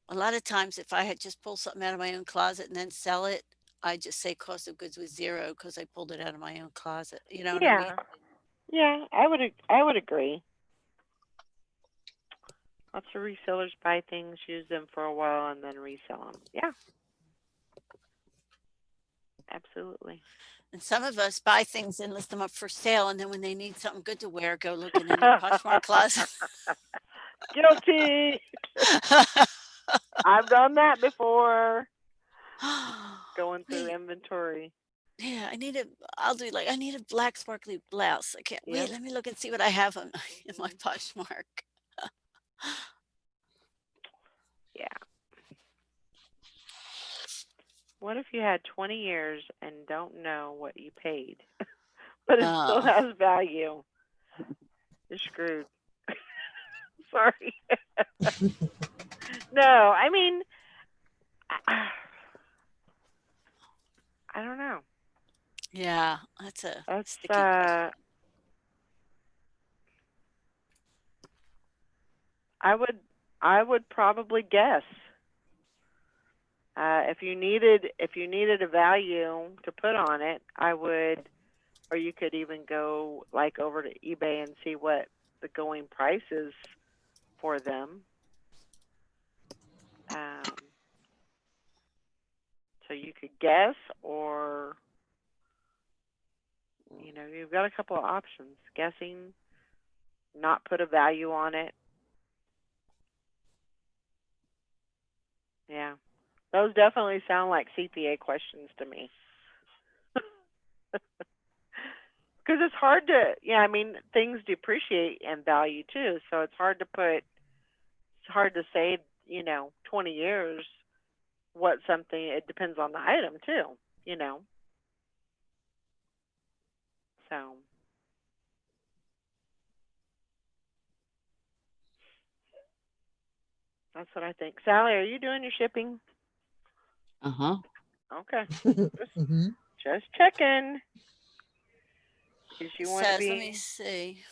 A lot of times, if I had just pulled something out of my own closet and then sell it, I just say cost of goods was 0 because I pulled it out of my own closet. You know what I mean? Yeah, I would agree. Lots of resellers buy things, use them for a while, and then resell them. Yeah, absolutely. And some of us buy things and list them up for sale, and then when they need something good to wear, go looking in their Poshmark closet. Guilty. I've done that before. Going through inventory. Yeah, I need a black sparkly blouse. I can't wait. Let me look and see what I have in my Poshmark. Yeah. What if you had 20 years and don't know what you paid, but it still has value? You're screwed. Sorry. No, I mean, I don't know. Yeah, that's sticky question. I would probably guess. If you needed a value to put on it, I would, or you could even go like over to eBay and see what the going price is for them. So you could guess, or you've got a couple of options: guessing, not put a value on it. Yeah. Those definitely sound like CPA questions to me. Because it's hard to, things depreciate in value too. So it's hard to say, 20 years, it depends on the item too, So. That's what I think. Sally, are you doing your shipping? Uh-huh. Okay. Just checking. You want to be. Let me see.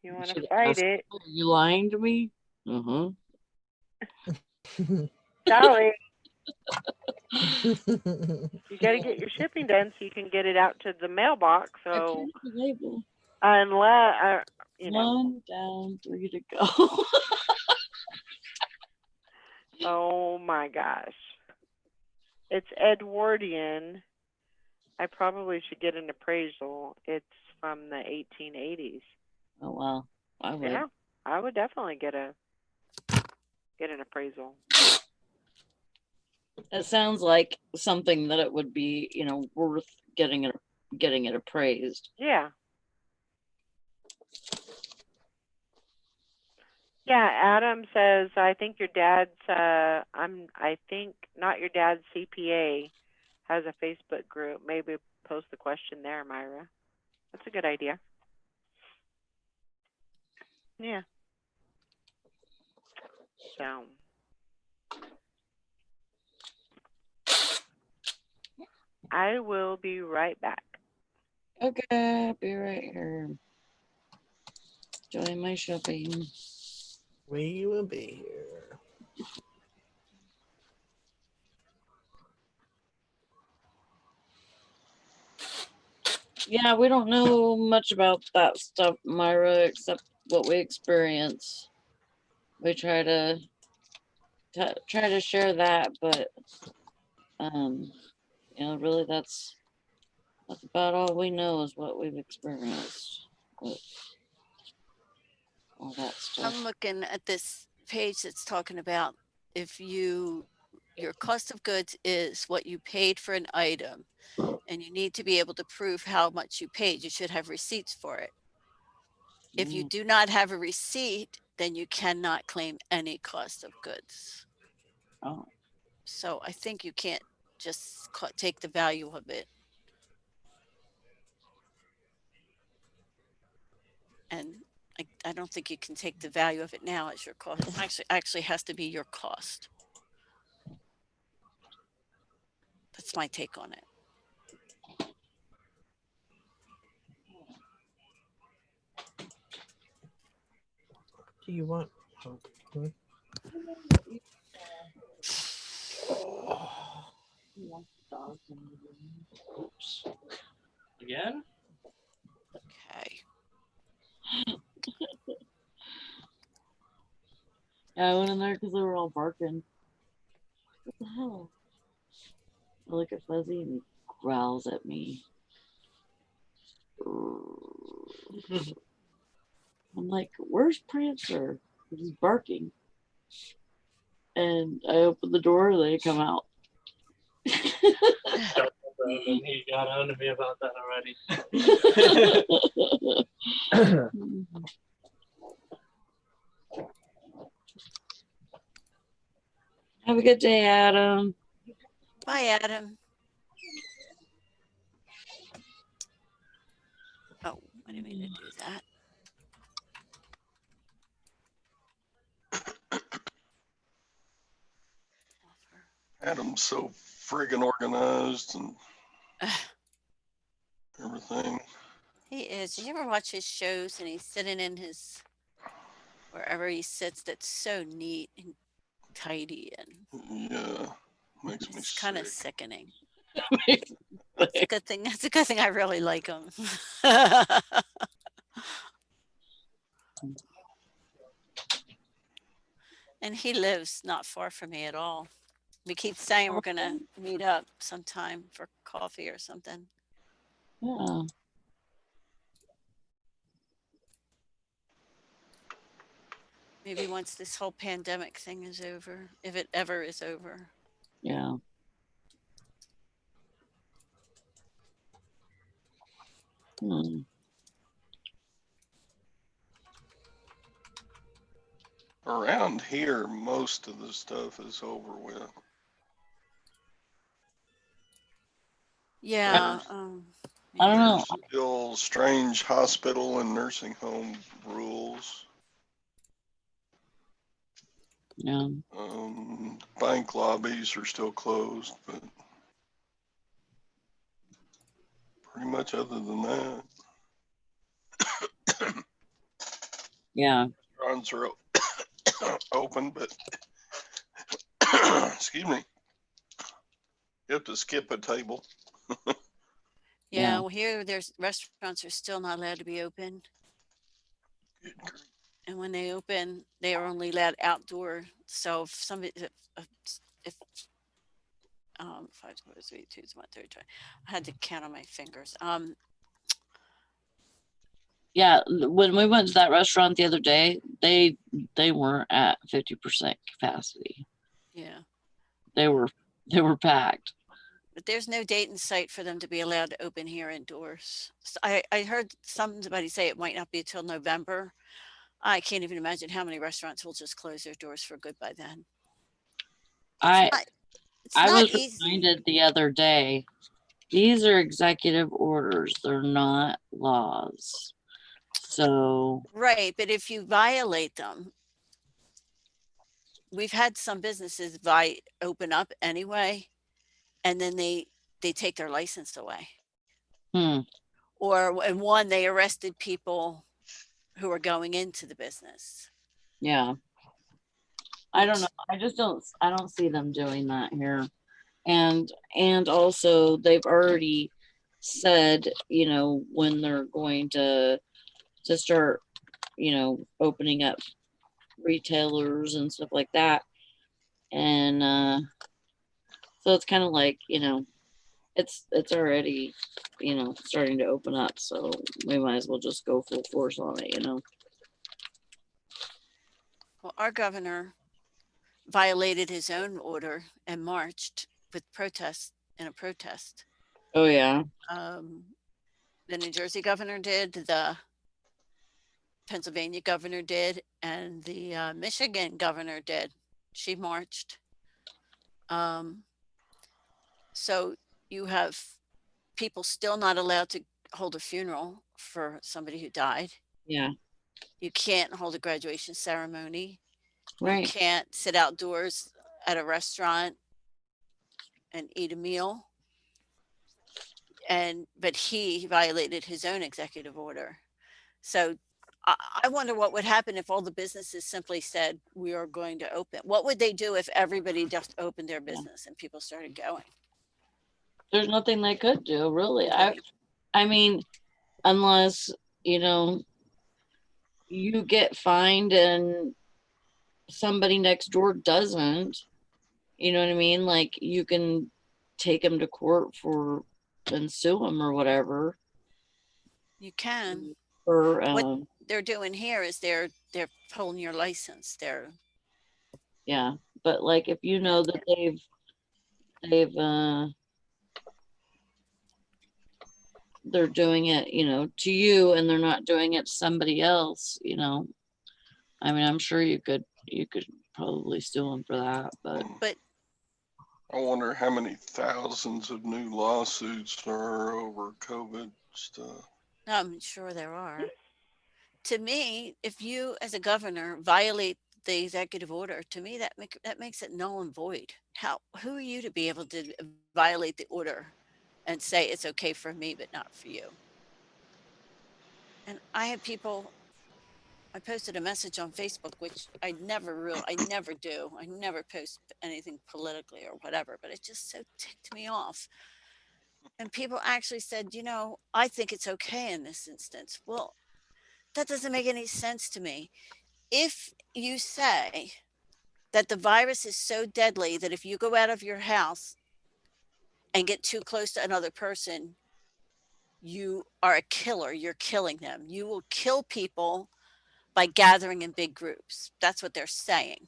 You want to fight it? Are you lying to me? Uh-huh. Sally, you got to get your shipping done so you can get it out to the mailbox. So, unless One down, 3 to go. Oh my gosh. It's Edwardian I probably should get an appraisal. It's from the 1880s. Oh wow, I would. Yeah, I would definitely get an appraisal. It sounds like something that it would be, worth getting it appraised. Yeah. Yeah, Adam says, I think your dad's I think not your dad's CPA has a Facebook group. Maybe post the question there, Myra. That's a good idea. Yeah. So I will be right back. Okay, I'll be right here. Doing my shopping. We will be here. Yeah, we don't know much about that stuff, Myra, except what we experience. We try to share that, but really that's about all we know is what we've experienced with all that stuff. I'm looking at this page that's talking about if your cost of goods is what you paid for an item and you need to be able to prove how much you paid. You should have receipts for it. If you do not have a receipt, then you cannot claim any cost of goods. Oh. So I think you can't just take the value of it. And I don't think you can take the value of it now as your cost. It actually has to be your cost. That's my take on it. Do you want? Oops. Again? Okay. Yeah, I went in there because they were all barking. What the hell? I look at Fuzzy and he growls at me. I'm like, where's Prancer? He's barking. And I open the door and they come out. He got on to me about that already. Have a good day, Adam. Bye, Adam. Oh, I didn't mean to do that. Adam's so friggin' organized and everything. He is. Did you ever watch his shows and he's sitting in his, wherever he sits, that's so neat and tidy, and Yeah, makes me it's kind of sick. sickening. It's a good thing. That's a good thing. I really like him. And he lives not far from me at all. We keep saying we're gonna meet up sometime for coffee or something. Yeah. Maybe once this whole pandemic thing is over, if it ever is over. Yeah. Around here, most of the stuff is over with. Yeah. I don't know. There's still strange hospital and nursing home rules. Yeah. Bank lobbies are still closed, but pretty much other than that. Yeah. Restaurants are open, but excuse me, you have to skip a table. Yeah, well, here restaurants are still not allowed to be open. And when they open, they are only allowed outdoor. So if 5, 4, 3, 2, 1, 3, 2. I had to count on my fingers. Yeah, when we went to that restaurant the other day, they weren't at 50% capacity. Yeah. They were packed. But there's no date in sight for them to be allowed to open here indoors. So I heard somebody say it might not be until November. I can't even imagine how many restaurants will just close their doors for good by then. I It's I not was easy. reminded the other day, these are executive orders. They're not laws. So Right, but if you violate them, we've had some businesses open up anyway, and then they take their license away. Or in one, they arrested people who were going into the business. yeah. I don't know. I don't see them doing that here. And also they've already said, you know, when they're going to start, you know, opening up retailers and stuff like that. And so it's kind of like, you know, it's already, you know, starting to open up. So we might as well just go full force on it, you know. Well, our governor violated his own order and marched with in a protest. Oh yeah. The New Jersey governor did, the Pennsylvania governor did, and the Michigan governor did. She marched. So you have people still not allowed to hold a funeral for somebody who died. Yeah. You can't hold a graduation ceremony. Right. You can't sit outdoors at a restaurant and eat a meal. But he violated his own executive order. So I wonder what would happen if all the businesses simply said, we are going to open. What would they do if everybody just opened their business and people started going? There's nothing they could do, really. I mean, unless, you know, you get fined and somebody next door doesn't, you know what I mean? Like you can take them to court and sue them or whatever. You can. Or what they're doing here is they're pulling your license. Yeah, but like if you know that they're doing it, you know, to you, and they're not doing it to somebody else, you know. I mean, I'm sure you could probably sue them for that, but I wonder how many thousands of new lawsuits are over COVID stuff. I'm sure there are. To me, if you as a governor violate the executive order, to me that makes it null and void. Who are you to be able to violate the order and say it's okay for me but not for you? And I had people, I posted a message on Facebook, which I never do. I never post anything politically or whatever, but it just so ticked me off. And people actually said, you know, I think it's okay in this instance. Well, that doesn't make any sense to me. If you say that the virus is so deadly that if you go out of your house and get too close to another person, you are a killer, you're killing them. You will kill people by gathering in big groups. That's what they're saying.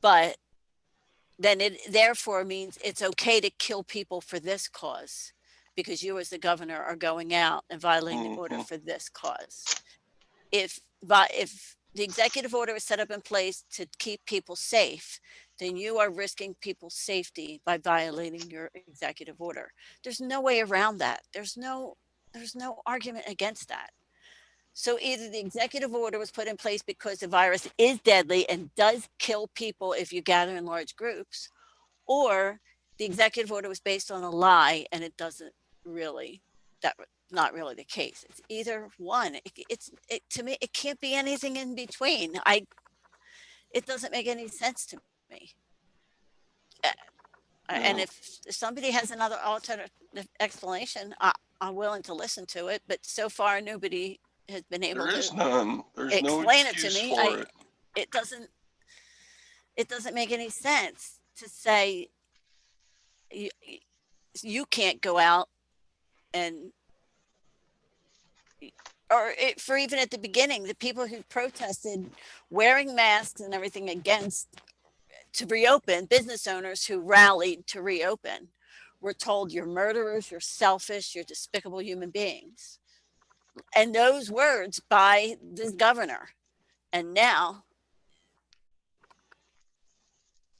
But then it therefore means it's okay to kill people for this cause, because you as the governor are going out and violating the order for this cause. If the executive order is set up in place to keep people safe, then you are risking people's safety by violating your executive order. There's no way around that. There's no argument against that. So either the executive order was put in place because the virus is deadly and does kill people if you gather in large groups, or the executive order was based on a lie and it doesn't really, that's not really the case. It's either one. To me, it can't be anything in between. It doesn't make any sense to me. And if somebody has another alternative explanation, I'm willing to listen to it. But so far, nobody has been able to explain it to me. It doesn't make any sense to say you can't go out and, or for even at the beginning, the people who protested wearing masks and everything against to reopen, business owners who rallied to reopen, were told you're murderers, you're selfish, you're despicable human beings. And those words by the governor. And now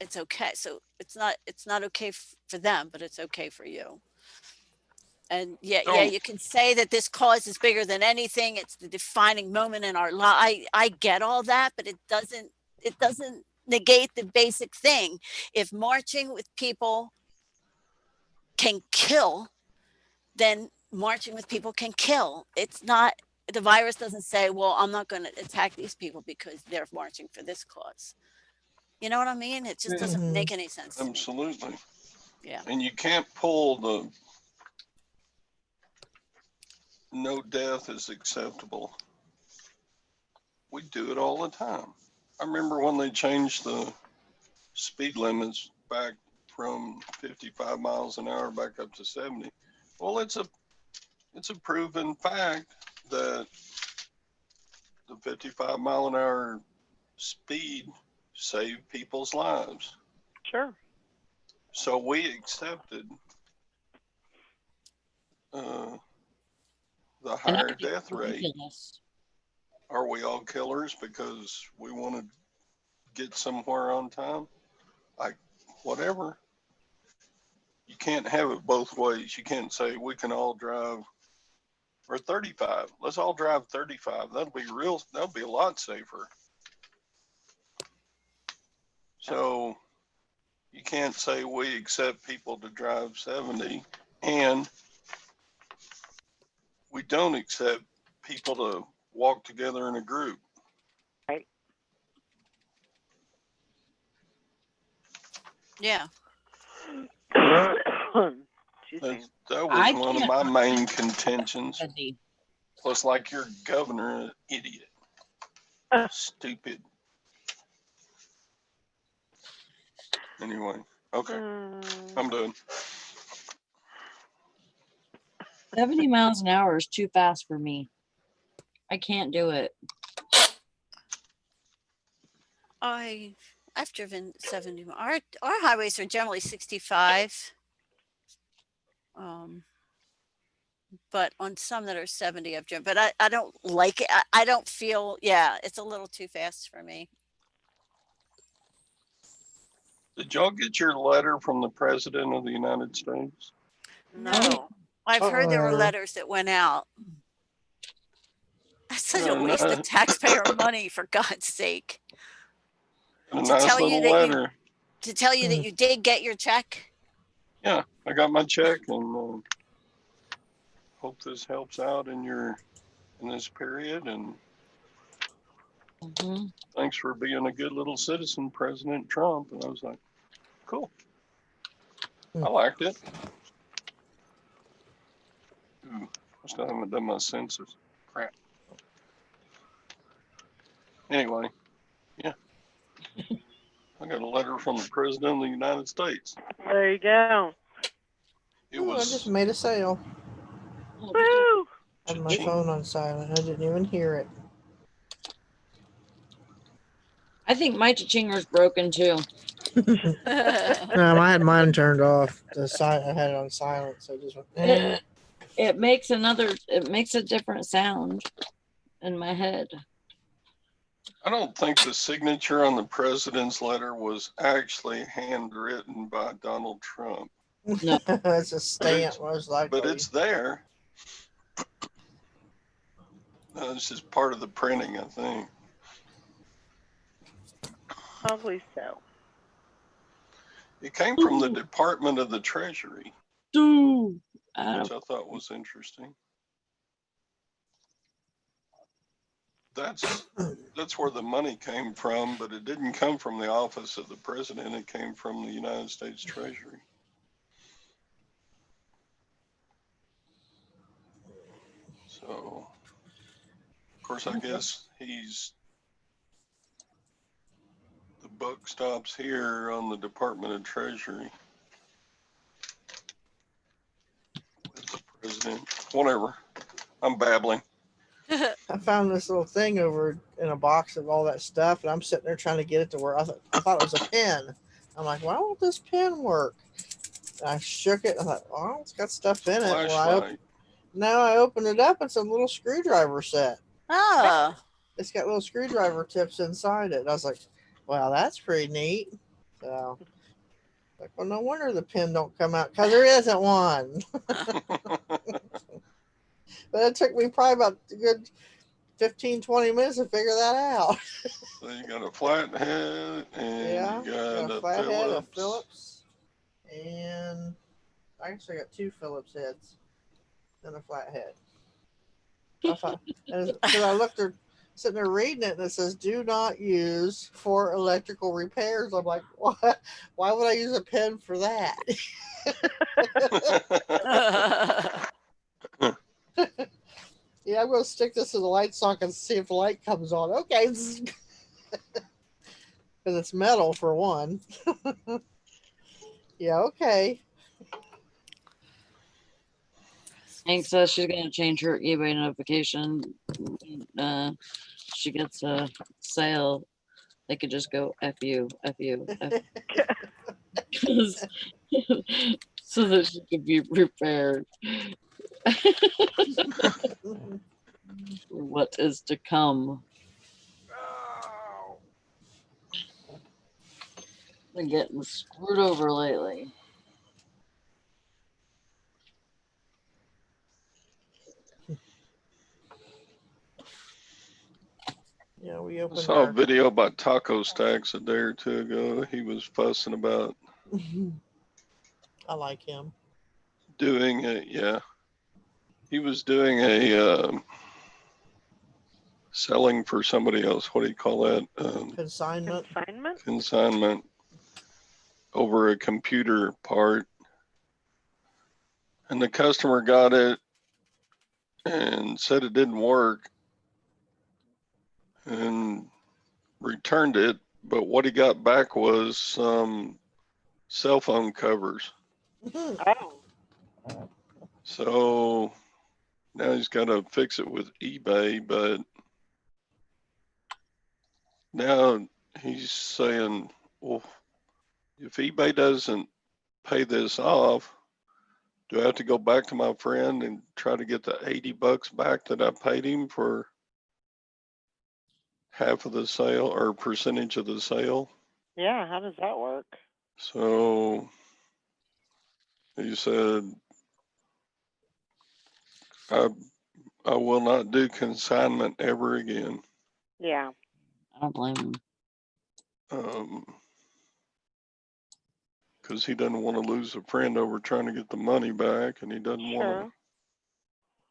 it's okay. So it's not okay for them, but it's okay for you. And yeah, you can say that this cause is bigger than anything. It's the defining moment in our life. I get all that, but it doesn't negate the basic thing. If marching with people can kill, then marching with people can kill. It's not, the virus doesn't say, well, I'm not going to attack these people because they're marching for this cause. You know what I mean? It just doesn't make any sense to me. Absolutely. Yeah. And you can't pull the no death is acceptable. We do it all the time. I remember when they changed the speed limits back from 55 miles an hour back up to 70. Well, it's a proven fact that the 55 mile an hour speed saved people's lives. Sure. So we accepted the higher death rate. Are we all killers because we want to get somewhere on time? Like, whatever. You can't have it both ways. You can't say we can all drive, or 35. Let's all drive 35. That'll be a lot safer. So you can't say we accept people to drive 70 and we don't accept people to walk together in a group. Right. Yeah. That was one of my main contentions. Plus, like your governor, an idiot. Stupid. Anyway, okay. I'm done. 70 miles an hour is too fast for me. I can't do it. I've driven 70. Our highways are generally 65. But on some that are 70, I've driven, but I don't like it. I don't feel, it's a little too fast for me. Did y'all get your letter from the President of the United States? No, I've heard there were letters that went out. That's such a waste of taxpayer money, for God's sake. A nice little letter. To tell you that you did get your check? Yeah, I got my check, and hope this helps out in this period. And thanks for being a good little citizen, President Trump. And I was like, cool. I liked it. Ooh, I still haven't done my census. Crap. Anyway, yeah. I got a letter from the President of the United States. There you go. It was. I just made a sale. Woo! I had my phone on silent. I didn't even hear it. I think my cha-chinger's broken too. No, I had mine turned off. I had it on silent, so it just went. It makes a different sound in my head. I don't think the signature on the president's letter was actually handwritten by Donald Trump. No. It's a stamp, most likely. But it's there. It's just part of the printing, I think. Probably so. It came from the Department of the Treasury, which I thought was interesting. That's where the money came from, but it didn't come from the office of the president. It came from the United States Treasury. So, of course, I guess the buck stops here on the Department of Treasury. President, whatever. I'm babbling. I found this little thing over in a box of all that stuff, and I'm sitting there trying to get it to where I thought it was a pen. I'm like, why won't this pen work? And I shook it. I thought, oh, it's got stuff in it. Flashlight. Now I opened it up. It's a little screwdriver set. Oh, It's got little screwdriver tips inside it. I was like, wow, that's pretty neat. So, like, well, no wonder the pen don't come out because there isn't one. But it took me probably about a good 15, 20 minutes to figure that out. So you got a flathead and you got a flathead, a Phillips. Phillips, and I actually got 2 Phillips heads and a flathead. Because I looked there, sitting there reading it, and it says, "Do not use for electrical repairs." I'm like, what? Why would I use a pen for that? Yeah, I'm going to stick this in the light socket and see if the light comes on. Okay. Because it's metal, for one. Yeah, okay. Hank says she's gonna change her eBay notification. She gets a sale. They could just go F you, F you, F you. So that she could be prepared for what is to come. They're getting screwed over lately. Yeah, we I opened saw a our. video about taco stacks a day or two ago. He was fussing about I like him. doing a, yeah. He was doing a selling for somebody else. What do you call that? Consignment. Consignment over a computer part. And the customer got it and said it didn't work and returned it. But what he got back was some cell phone covers. Oh. So now he's got to fix it with eBay, but now he's saying, well, if eBay doesn't pay this off, do I have to go back to my friend and try to get the $80 back that I paid him for half of the sale or percentage of the sale? Yeah, how does that work? So he said, I will not do consignment ever again. Yeah. I don't blame him. Because he doesn't want to lose a friend over trying to get the money back, and he doesn't want to.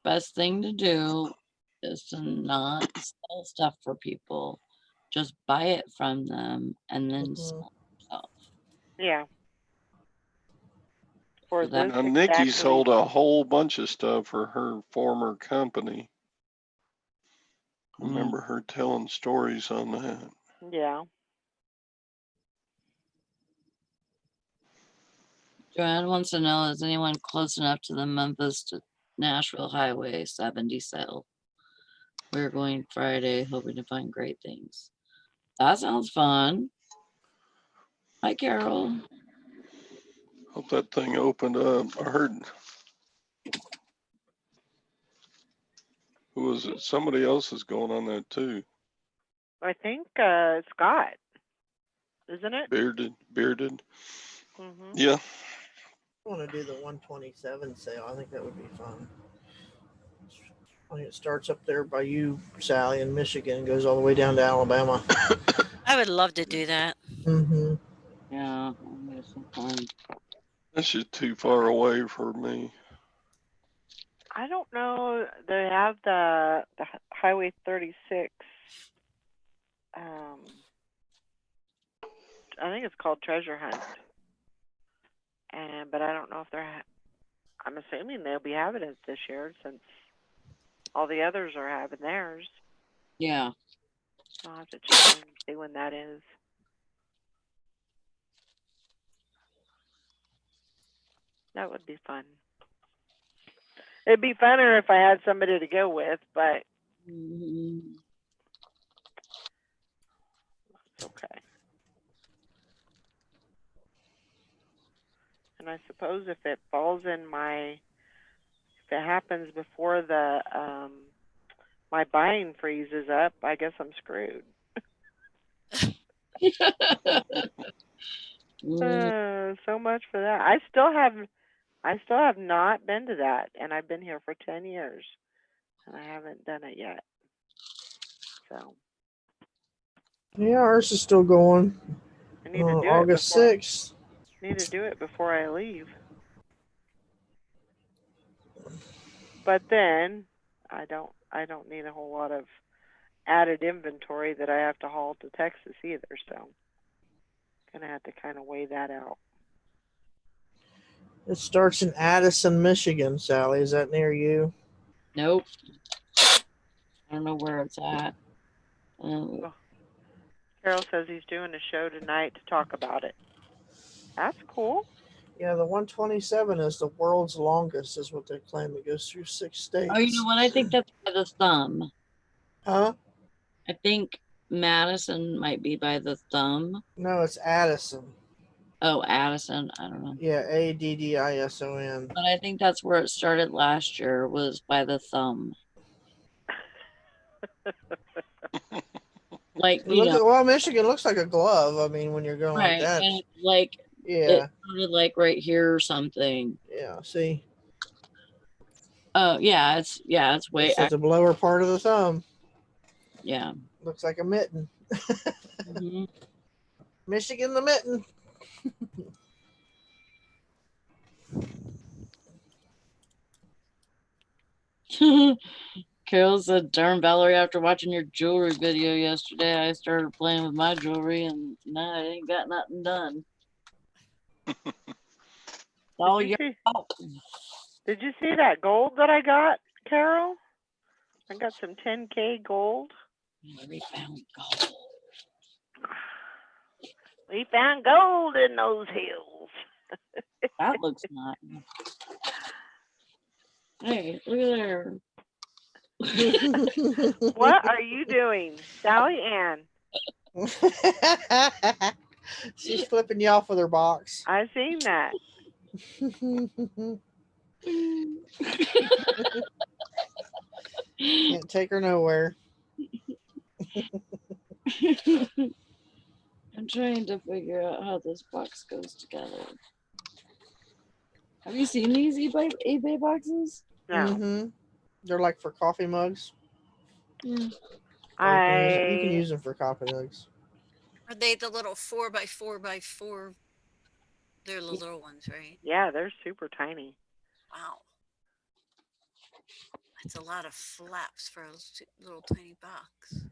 Best thing to do is to not sell stuff for people. Just buy it from them and then sell it yourself. Yeah. For So that- this Now, Nikki exactly. sold a whole bunch of stuff for her former company. I remember her telling stories on that. Yeah. Joanne wants to know, is anyone close enough to the Memphis to Nashville Highway 70 sale? We're going Friday, hoping to find great things. That sounds fun. Hi, Carol. Hope that thing opened up. I heard, who was it? Somebody else is going on that too. I think Scott, isn't it? Bearded. Mm-hmm. Yeah. I want to do the 127 sale. I think that would be fun. I think it starts up there by you, Sally, in Michigan, and goes all the way down to Alabama. I would love to do that. Mm-hmm. Yeah, there's some fun. That's just too far away for me. I don't know. They have the Highway 36. I think it's called Treasure Hunt. But I don't know if they're. I'm assuming they'll be having it this year since all the others are having theirs. Yeah. I'll have to check and see when that is. That would be fun. It'd be funner if I had somebody to go with, but Mhm. it's okay. And I suppose if it falls in if it happens before my buying freezes up, I guess I'm screwed. So much for that. I still have not been to that, and I've been here for 10 years, and I haven't done it yet. So Yeah, ours is still going. I need to do August it 6th. Need to do it before I leave. But then I don't need a whole lot of added inventory that I have to haul to Texas either, so gonna have to kind of weigh that out. It starts in Addison, Michigan, Sally. Is that near you? Nope. I don't know where it's at. Carol says he's doing a show tonight to talk about it. That's cool. Yeah, the 127 is the world's longest, is what they claim. It goes through 6 states. Oh, you know what? I think that's by the thumb. Huh? I think Madison might be by the thumb. No, it's Addison. Oh, Addison. I don't know. Yeah, Addison. But I think that's where it started last year, was by the thumb. Like, well, Michigan looks like a glove. I mean, when you're going right, like that. and like, yeah. It started like right here or something. Yeah, see? Oh, yeah, it's way. It's at the lower part of the thumb. Yeah. Looks like a mitten. Mm-hmm. Michigan the mitten. Carol said, darn Valerie, after watching your jewelry video yesterday, I started playing with my jewelry and now I ain't got nothing done. Oh, Did you see that gold that I got, Carol? I got some 10K gold. We found gold. We found gold in those hills. That looks nice. Hey, look at there. What are you doing, Sally Ann? She's flipping you off with her box. I seen that. Can't take her nowhere. I'm trying to figure out how this box goes together. Have you seen these eBay boxes? No. Mm-hmm. They're like for coffee mugs. Yeah. You can use them for coffee mugs. Are they the little 4x4x4? They're the little ones, right? Yeah, they're super tiny. Wow. That's a lot of flaps for a little tiny box.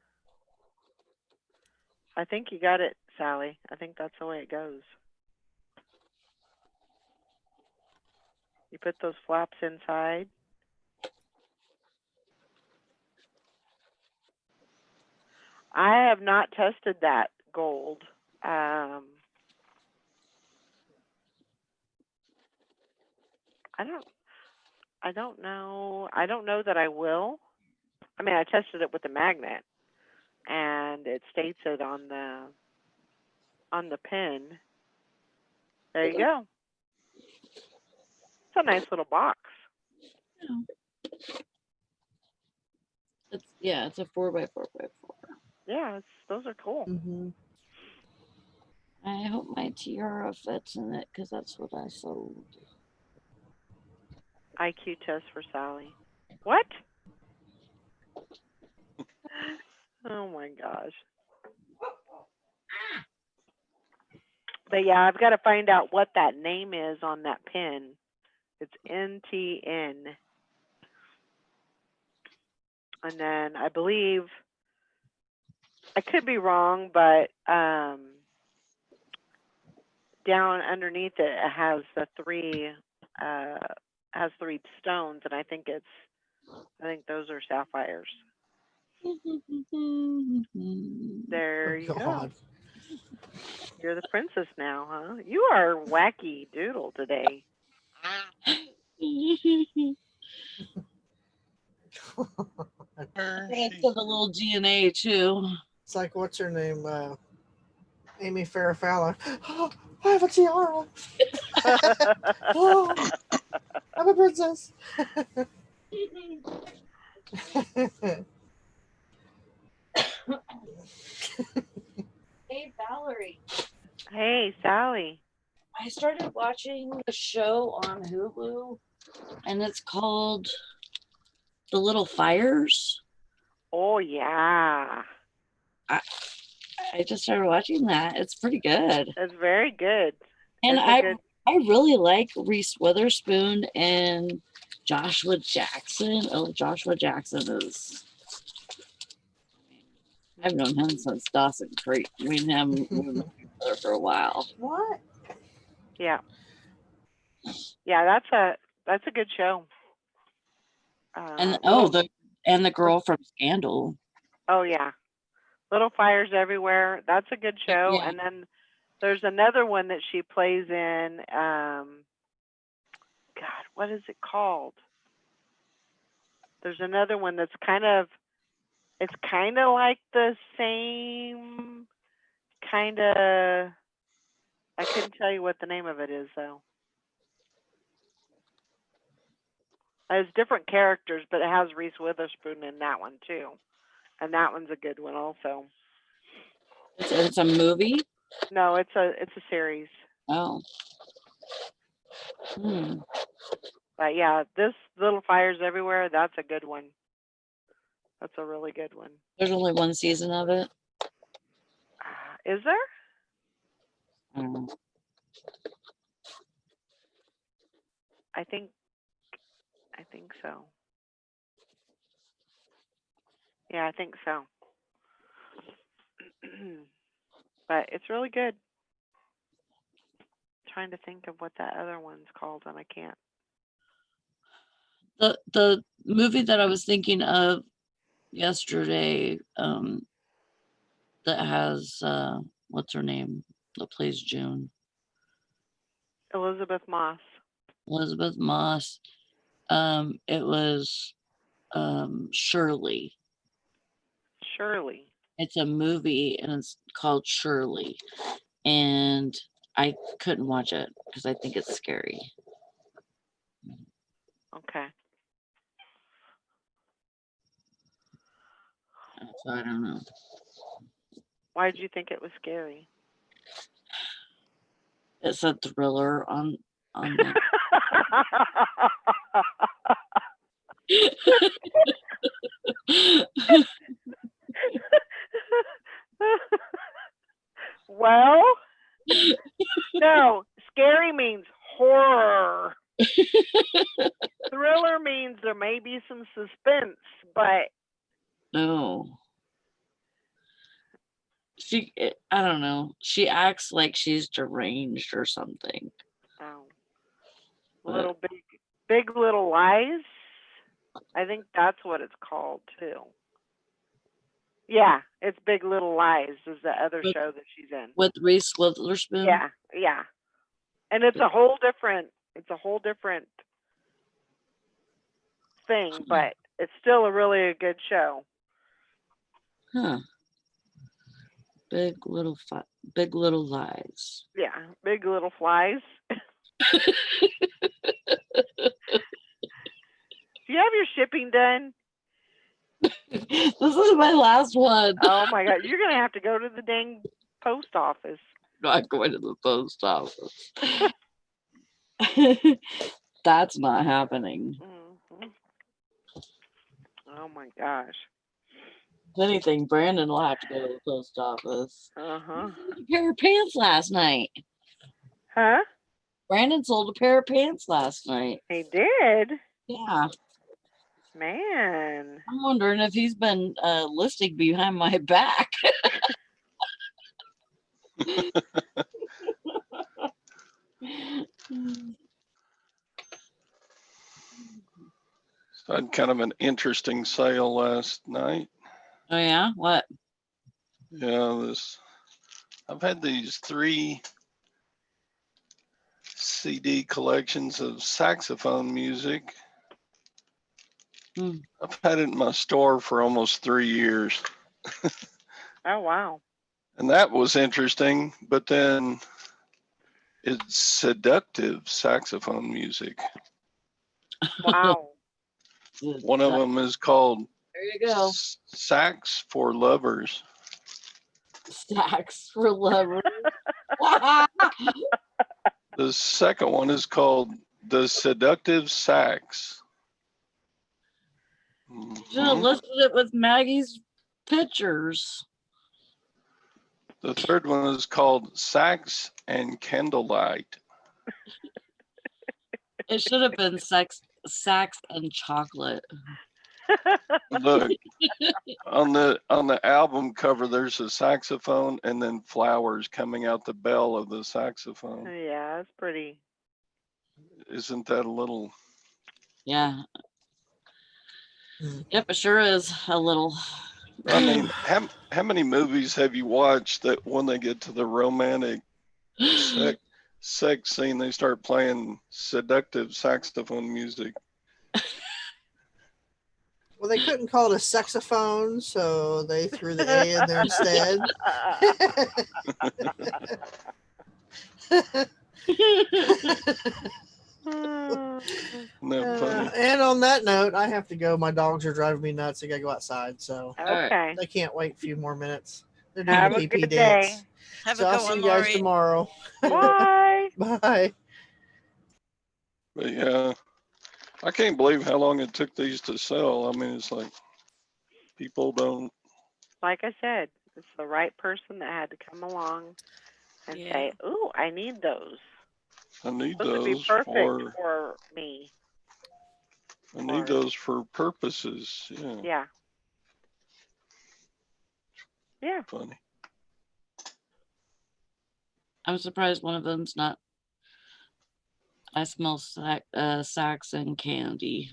I think you got it, Sally. I think that's the way it goes. You put those flaps inside. I have not tested that gold. I don't know. I don't know that I will. I mean, I tested it with the magnet, and it states it on the pin. There you go. It's a nice little box. It's a 4x4x4. Yeah, those are cool. Mm-hmm. I hope my tiara fits in it because that's what I sold. IQ test for Sally. What? Oh my gosh. But yeah, I've got to find out what that name is on that pin. It's NTN. And then I believe, I could be wrong, but down underneath it has the three stones, and I think those are sapphires. There you go. You're the princess now, huh? You are wacky doodle today. There Thanks she to the little GNA too. It's like, what's her name? Amy Farrah Fowler. Oh, I have a tiara. Oh, I'm a princess. Hey Valerie, Hey, Sally. I started watching a show on Hulu, and it's called The Little Fires. Oh yeah, I just started watching that. It's pretty good. it's very good. And It's a good. I really like Reese Witherspoon and Joshua Jackson. Oh, Joshua Jackson is. I've known him since Dawson Creek. We haven't known each other for a while. What? Yeah. Yeah, that's a good show. And Little, the girl from Scandal. oh yeah, Little Fires Everywhere. That's a good show. Yeah. And then there's another one that she plays in. God, what is it called? There's another one that's it's kind of like the same kind of. I couldn't tell you what the name of it is though. It's different characters, but it has Reese Witherspoon in that one too, and that one's a good one also. It's a movie. No, it's a series. Oh. But yeah, this Little Fires Everywhere, that's a good one. That's a really good one. There's only one season of it. Is there? I think so. Yeah, I think so. But it's really good. Trying to think of what that other one's called, and I can't. The movie that I was thinking of yesterday, that has what's her name that plays June? Elizabeth Moss. Elizabeth Moss. It was Shirley. Shirley. It's a movie and it's called Shirley. And I couldn't watch it because I think it's scary. Okay. So I don't know. Why did you think it was scary? It's a thriller on the Well, no, scary means horror. Thriller means there may be some suspense, but no. I don't know. She acts like she's deranged or something. Little big Little Lies. I think that's what it's called too. Yeah, it's Big Little Lies is the other show that she's in. With Reese Witherspoon? Yeah. And it's a whole different thing, but it's still a really good show. Huh. Big Little Lies. Yeah, Big Little Flies. Do you have your shipping done? This is my last one. Oh my God, you're gonna have to go to the dang post office. Not going to the post office. That's not happening. Mm-hmm. Oh my gosh. If anything, Brandon will have to go to the post office. Uh-huh. A pair of pants last night. Huh? Brandon sold a pair of pants last night. He did? Yeah. Man. I'm wondering if he's been listing behind my back. So I had kind of an interesting sale last night. Oh yeah? What? Yeah, I've had these 3 CD collections of saxophone music. I've had it in my store for almost 3 years. Oh, wow. And that was interesting, but then it's seductive saxophone music. Wow. One of them is called There you go. Sax for Lovers. Sax for lovers. The second one is called The Seductive Sax. Should have Mhm. listed it with Maggie's pictures. The third one is called Sax and Candlelight. It should have been sax and chocolate. Look, on the album cover, there's a saxophone and then flowers coming out the bell of the saxophone. Yeah, it's pretty. Isn't that a little? Yeah. Mm. Yep, it sure is a little. I mean, how many movies have you watched that when they get to the romantic sex scene, they start playing seductive saxophone music? Well, they couldn't call it a saxophone, so they threw the A in there instead. Isn't that funny? And on that note, I have to go. My dogs are driving me nuts. I gotta go outside, so Okay. they can't wait a few more minutes. They're doing Have a a pee-pee good dance. day. Have So a I'll good see one, you guys Lori. tomorrow. Bye. Bye. But yeah, I can't believe how long it took these to sell. I mean, it's like people don't. Like I said, it's the right person that had to come along and Yeah. say, "Ooh, I need those. I need Those would be those perfect for. for me." I need those for purposes. Yeah. Yeah. Yeah. Funny. I'm surprised one of them's not. I smell sax and candy.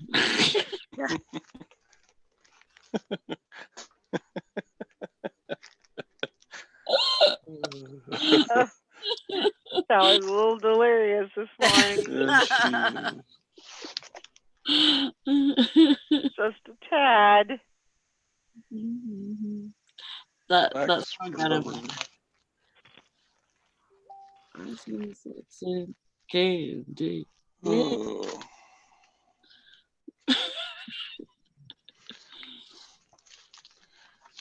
Sally's a little delirious this morning. Yes, Just a tad. That's Sax for lovers. candy. Oh.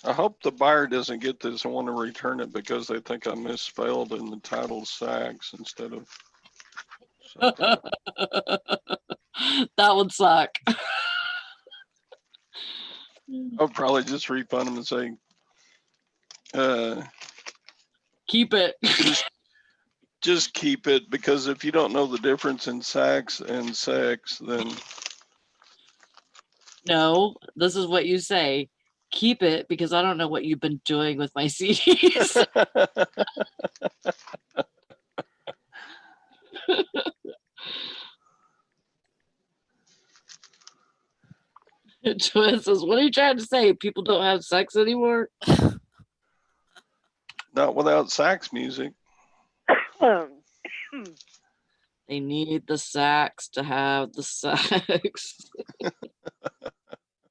I hope the buyer doesn't get this and want to return it because they think I misspelled in the title sax instead of something. That would suck. I'll probably just refund them and say, Keep it. just keep it, because if you don't know the difference in sax and sex, then No, this is what you say. Keep it because I don't know what you've been doing with my CDs. Joanne says, what are you trying to say? People don't have sex anymore? not without sax music. They need the sax to have the sex.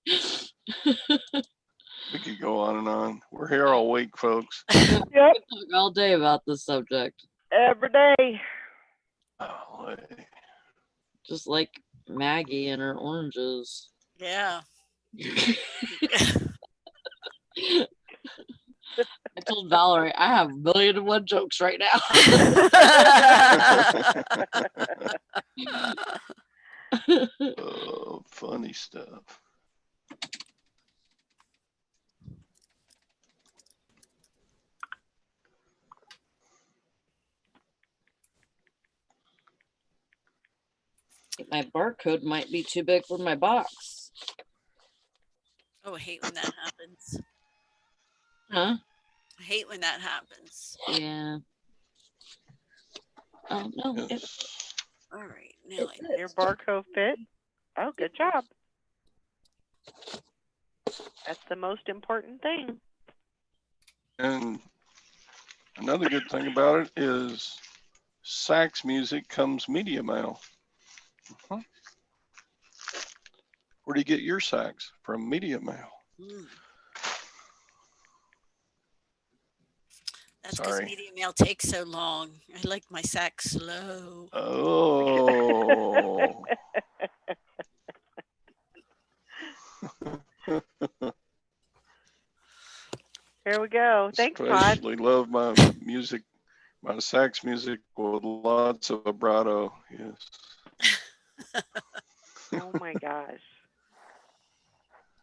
We could go on and on. We're here all week, folks. Yep. We could talk all day about this subject. Every day. Oh, Just like Maggie and her oranges. Yeah. I told Valerie, I have 1,000,001 jokes right now. oh, funny stuff. My barcode might be too big for my box. Oh, I hate when that happens. Huh? I hate when that happens. Yeah. Oh, no. Yes. All right. Now I Your barcode fit? Oh, good job. That's the most important thing. And another good thing about it is sax music comes media mail. Where do you get your sacks? From Media Mail. Mm. That's because Sorry. media mail takes so long. I like my sack slow. Oh. Here we go. Thanks, Todd. Especially love my music, my sax music with lots of vibrato. Yes. Oh my gosh.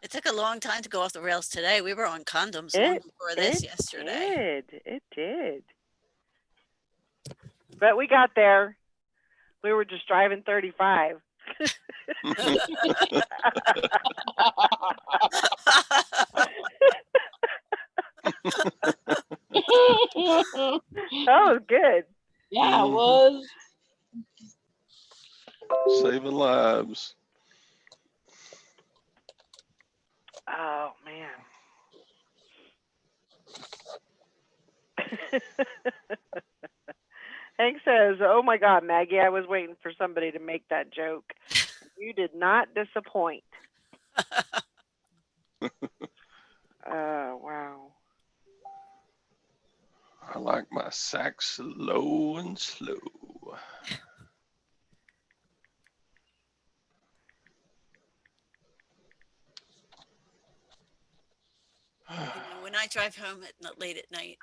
It took a long time to go off the rails today. We were on condoms long before this It yesterday. did. But we got there. We were just driving 35. That was good. Yeah, it was. Saving lives. Oh man. Hank says, "Oh my God, Maggie, I was waiting for somebody to make that joke. You did not disappoint." Wow. I like my sax low and slow. When I drive home late at night,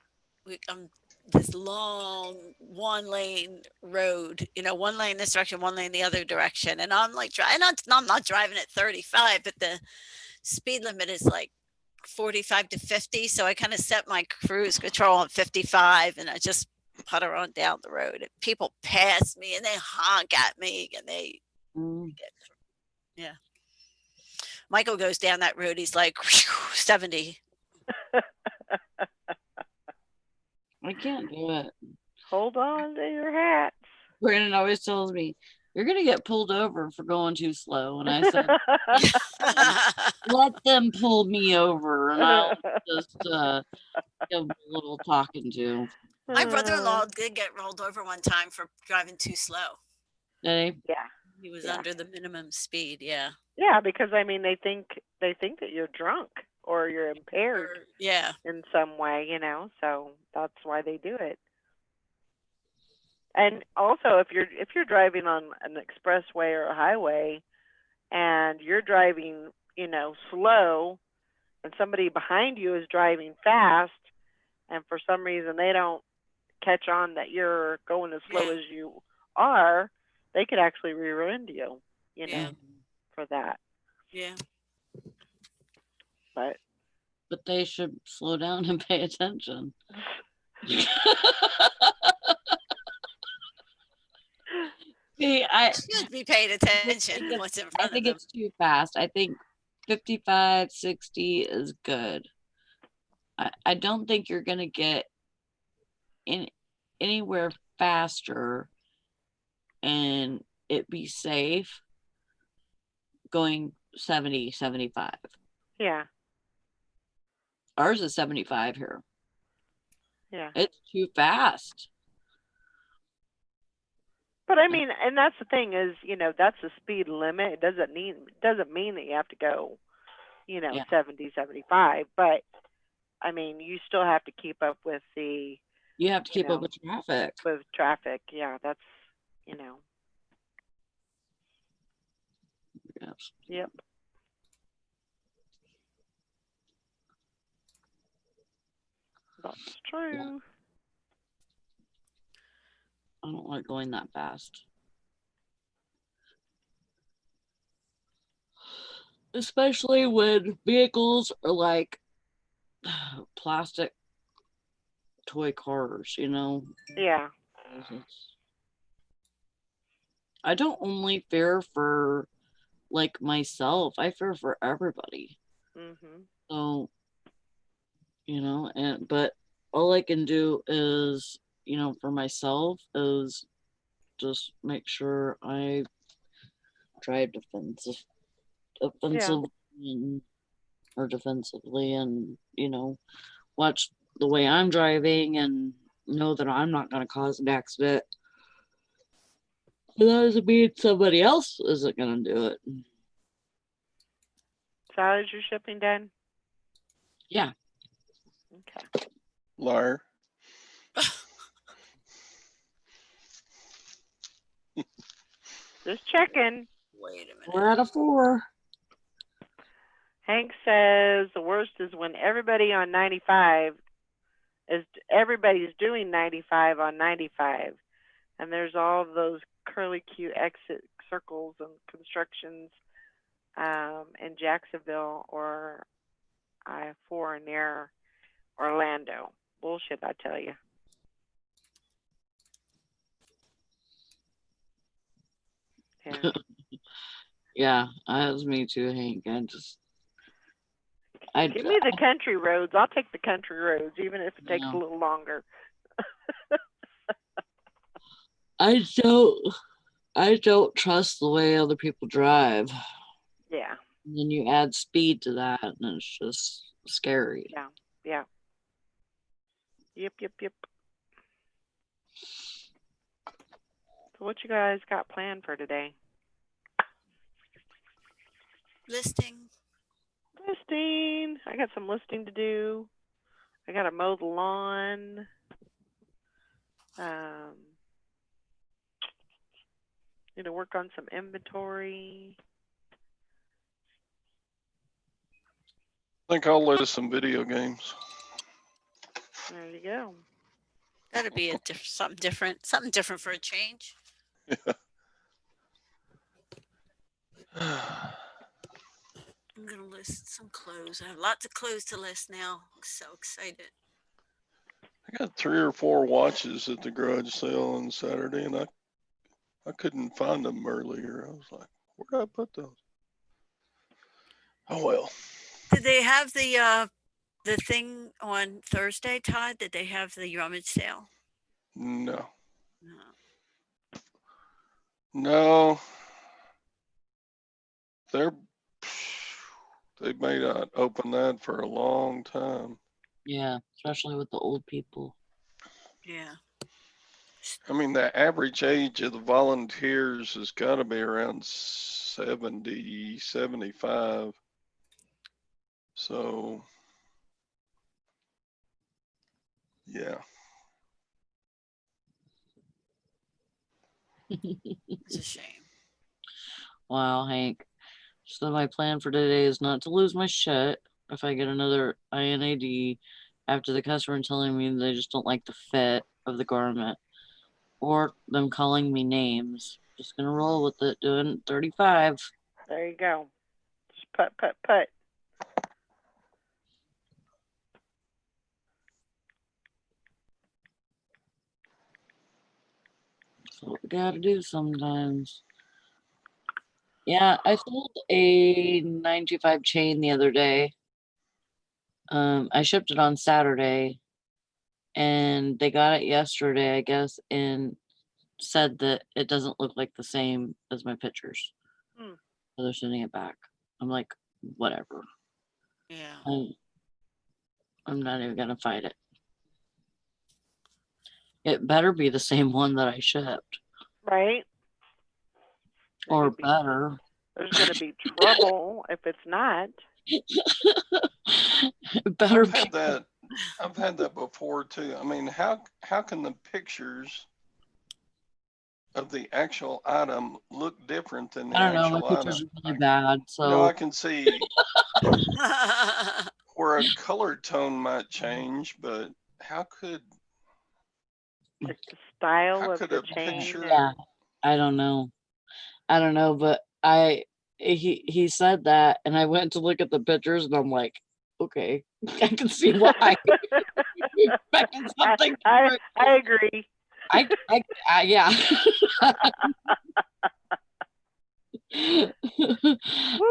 this long 1-lane road, one lane this direction, 1 lane the other direction. And I'm like, I'm not driving at 35, but the speed limit is like 45 to 50. So I kind of set my cruise control on 55 and I just putter on down the road. And people pass me and they honk at me and they yeah. Michael goes down that road. He's like 70. I can't do it. Hold on to your hats. Brandon always tells me, you're going to get pulled over for going too slow. And I said, let them pull me over and I'll just give them a little talking to. My brother-in-law did get rolled over one time for driving too slow. Did he? Yeah. He was under the minimum speed. Yeah. Yeah, because I mean, they think that you're drunk or you're impaired. Yeah. In some way, so that's why they do it. And also, if you're driving on an expressway or a highway, and you're driving, slow, and somebody behind you is driving fast, and for some reason they don't catch on that you're going as slow as you are, they could actually rear end you, for that. Yeah. But they should slow down and pay attention. See, I should be paying attention. What's in front I think of them. it's too fast. I think 55, 60 is good. I don't think you're going to get anywhere faster and it be safe going 70, 75. Yeah. Ours is 75 here. Yeah. It's too fast. But I mean, and that's the thing is, that's the speed limit. It doesn't mean that you have to go, 70, 75. But I mean, you still have to keep up with the. You have to keep up with traffic. With traffic, yeah, that's, Yes. Yep. That's true. Yeah. I don't like going that fast. Especially when vehicles are like plastic toy cars, Yeah. I don't only fear for like myself, I fear for everybody. Mm-hmm. So, but all I can do is, for myself is just make sure I drive defensively and, watch the way I'm driving and know that I'm not going to cause an accident. But that doesn't mean somebody else isn't going to do it. Sal, is your shipping done? Yeah. Okay. Liar. Just checking. Wait a minute. We're at a 4. Hank says the worst is when everybody's doing 95 on 95, and there's all those curly Q exit circles and constructions in Jacksonville or I-4 near Orlando. Bullshit, I tell you. Yeah. Yeah, that was me too, Hank. Give me the country roads. I'll take the country roads, even if it takes Yeah. a little longer. I don't trust the way other people drive. Yeah. And then you add speed to that, and it's just scary. Yeah. Yeah. Yep. So what you guys got planned for today? Listing. Listing. I got some listing to do. I got to mow the lawn. Need to work on some inventory. I think I'll list some video games. There you go. That'd be something different for a change. I'm gonna list some clothes. I have lots of clothes to list now. I'm so excited. I got 3 or 4 watches at the garage sale on Saturday, and I couldn't find them earlier. I was like, where did I put those? Oh well. Did they have the thing on Thursday, Todd? Did they have the rummage sale? No. No. They may not open that for a long time. Yeah, especially with the old people. Yeah. I mean, the average age of the volunteers has got to be around 70, 75. So, yeah. It's a shame. Wow, Hank. So my plan for today is not to lose my shit if I get another INAD after the customer telling me they just don't like the fit of the garment or them calling me names. Just gonna roll with it, doing 35. There you go. Just put. That's what we gotta do sometimes. Yeah, I sold a 925 chain the other day. I shipped it on Saturday and they got it yesterday, I guess, and said that it doesn't look like the same as my pictures. So they're sending it back. I'm like, whatever. Yeah. I'm not even gonna fight it. It better be the same one that I shipped. Right. Or better. There's going to be trouble if it's not. Better I've had that before too. I mean, how can the pictures of the actual item look different than the I don't know, actual my item? pictures are really bad. So You know, I can see where a color tone might change, but how could Like the style of the chain. picture? Yeah, I don't know, but he said that, and I went to look at the pictures, and I'm like, okay, I can see why. I agree. Yeah. Whoopsie.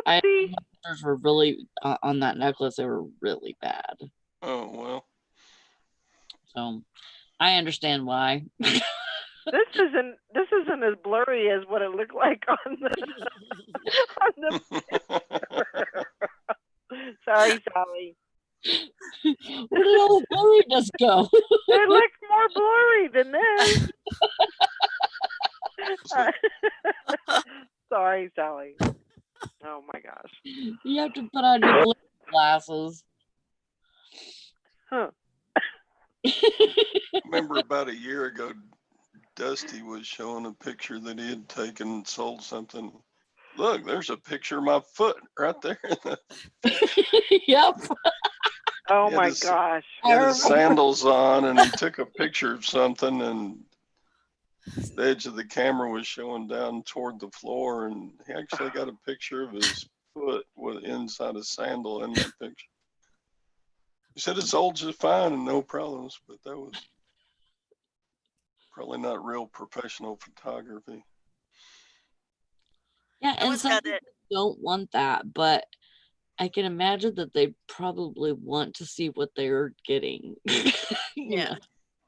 Pictures were really on that necklace. They were really bad. Oh well. So I understand why. This isn't as blurry as what it looked like on the Sorry, Sally. Where did all the blurriness go? It looked more blurry than this. Sorry, Sally. Oh my gosh. You have to put on your blue glasses. Huh. Remember about a year ago, Dusty was showing a picture that he had taken and sold something. Look, there's a picture of my foot right there. Yep. Oh He had my his- gosh. He had I his remember. sandals on and he took a picture of something and the edge of the camera was showing down toward the floor and he actually got a picture of his foot with inside a sandal in that picture. He said it sold just fine and no problems, but that was probably not real professional photography. Yeah, and Someone's some got people it. don't want that, but I can imagine that they probably want to see what they're getting. Yeah.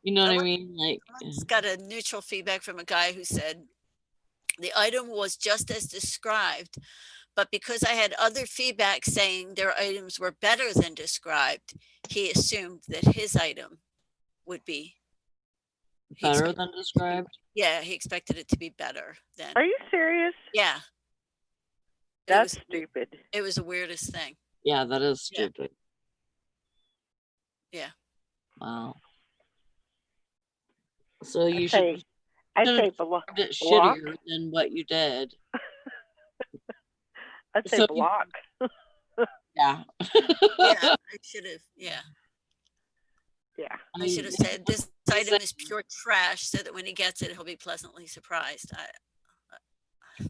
You know what I Someone- mean? Like, Someone's got a neutral feedback from a guy who said the item was just as described, but because I had other feedback saying their items were better than described, he assumed that his item would be he better expected than it to be- described. Yeah, he expected it to be better than. Are you serious? Yeah. That's it stupid. It was the weirdest thing. Yeah, that is Yeah. stupid. Yeah. Wow. So you I'd should say, I'd should've say block. described it block. shittier than what you did. I'd say So you- block. Yeah. Yeah, I should have. Yeah, Yeah. I should have said this item is pure trash, so that when he gets it, he'll be pleasantly surprised. I don't know.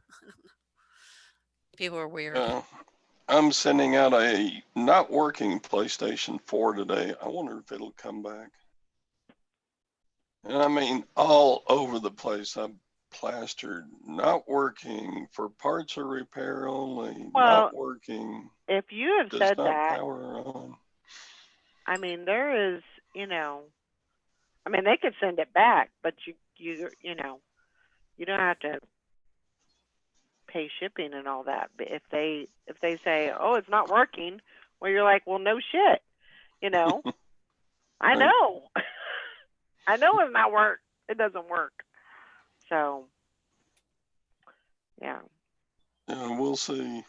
People are weird. I'm sending out a not working PlayStation 4 today. I wonder if it'll come back. And I mean, all over the place. I plastered, not working, for parts or repair only, Well, not working, If you have does said not that, power on. I mean, there is, I mean, they could send it back, but you don't have to pay shipping and all that. But if they say, oh, it's not working, well, you're like, well, no shit, I Right. know, I know it's not work. It doesn't work. So, yeah. Yeah, we'll see.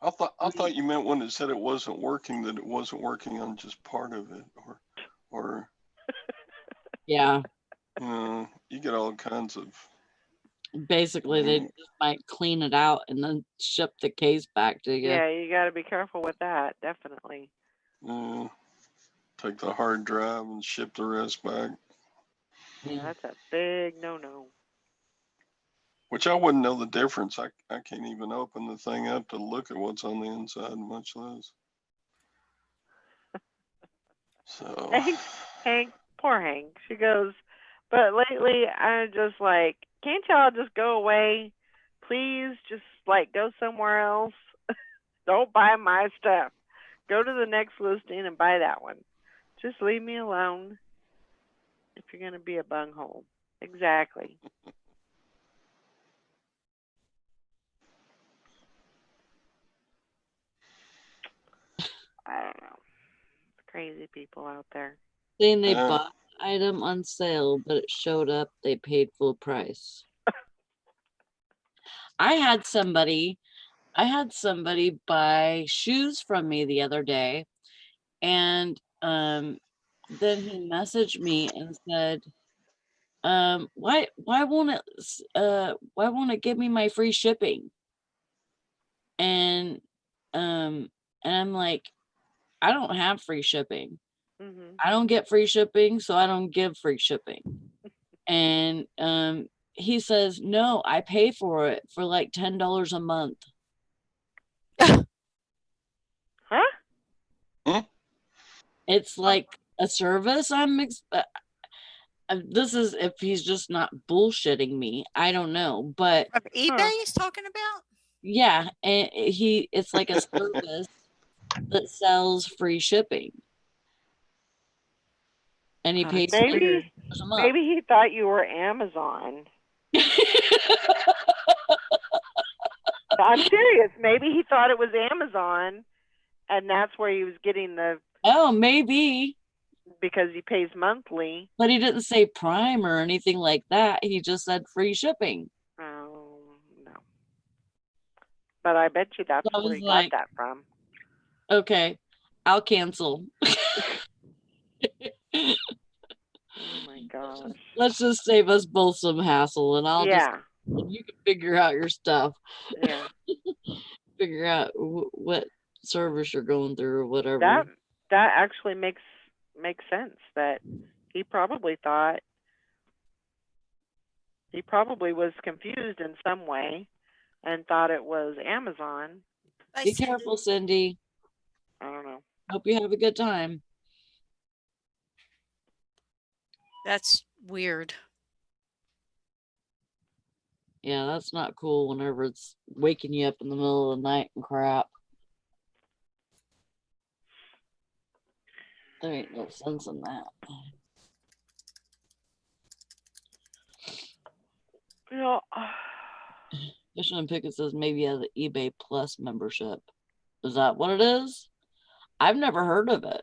I thought you meant when it said it wasn't working that it wasn't working on just part of it, or Yeah. you get all kinds of. Basically, they just might clean it out and then ship the case back to you. Yeah, you got to be careful with that. Definitely. Take the hard drive and ship the rest back. Yeah, that's a big no-no. Which I wouldn't know the difference. I can't even open the thing up to look at what's on the inside, much less. So. Hank, poor Hank. She goes, but lately I'm just like, can't y'all just go away? Please just like go somewhere else. Don't buy my stuff. Go to the next listing and buy that one. Just leave me alone if you're going to be a bunghole. Exactly. I don't know. Crazy people out there. Saying they bought the item on sale, but it showed up, they paid full price. I had somebody buy shoes from me the other day, and then he messaged me and said, why won't it give me my free shipping? And I'm like, I don't have free shipping. I don't get free shipping, so I don't give free shipping. And he says, no, I pay for it for like $10 a month. Huh? It's like a service. This is if he's just not bullshitting me. I don't know, but From eBay he's talking about? yeah, and it's like a service that sells free shipping. And he pays maybe $10 a month. maybe he thought you were Amazon. I'm serious. Maybe he thought it was Amazon, and that's where he was getting the. Oh, maybe. Because he pays monthly. But he didn't say Prime or anything like that. He just said free shipping. Oh no. But I bet you that's I where was he like- got that from. Okay, I'll cancel. Oh my gosh. Let's just save us both some hassle, and I'll Yeah. just you can figure out your stuff. Yeah. Figure out what service you're going through or whatever. That actually makes sense. That he probably was confused in some way and thought it was Amazon. Bye, Be Cindy. careful, Cindy. I don't know. Hope you have a good time. That's weird. Yeah, that's not cool whenever it's waking you up in the middle of the night and crap. There ain't no sense in that. You know, Fishing and Pickett says maybe has an eBay Plus membership. Is that what it is? I've never heard of it.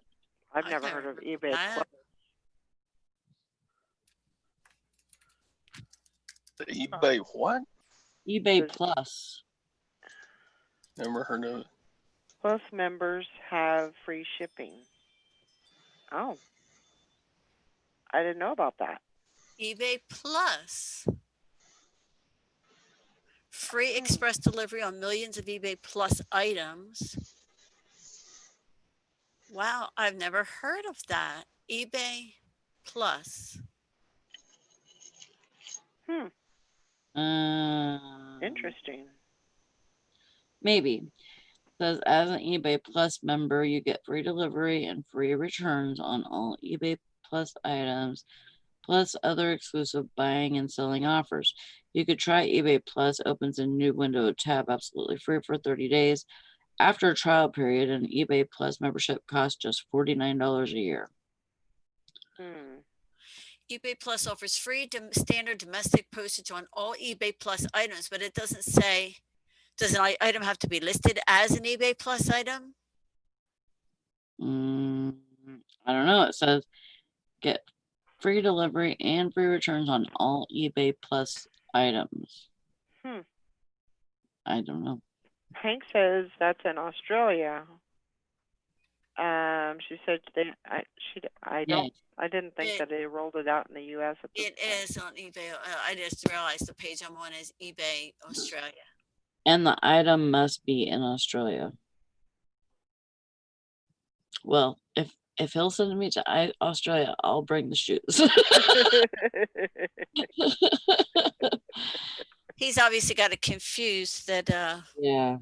I've never heard of eBay that. Plus. The eBay what? eBay Plus. Never heard of it. Plus members have free shipping. Oh. I didn't know about that. eBay Plus. Free express delivery on millions of eBay Plus items. Wow, I've never heard of that. eBay Plus. Interesting. Maybe. Says as an eBay Plus member, you get free delivery and free returns on all eBay Plus items, plus other exclusive buying and selling offers. You could try eBay Plus, opens a new window tab absolutely free for 30 days. After a trial period, an eBay Plus membership costs just $49 a year. eBay Plus offers free standard domestic postage on all eBay Plus items, but it doesn't say, does an item have to be listed as an eBay Plus item? I don't know. It says get free delivery and free returns on all eBay Plus items. I don't know. Hank says that's in Australia. She said I didn't think that they rolled it out in the U.S. at this It point. is on eBay. I just realized the page I'm on is eBay Australia. And the item must be in Australia. Well, if he'll send me to Australia, I'll bring the shoes. He's obviously got it confused that Yeah.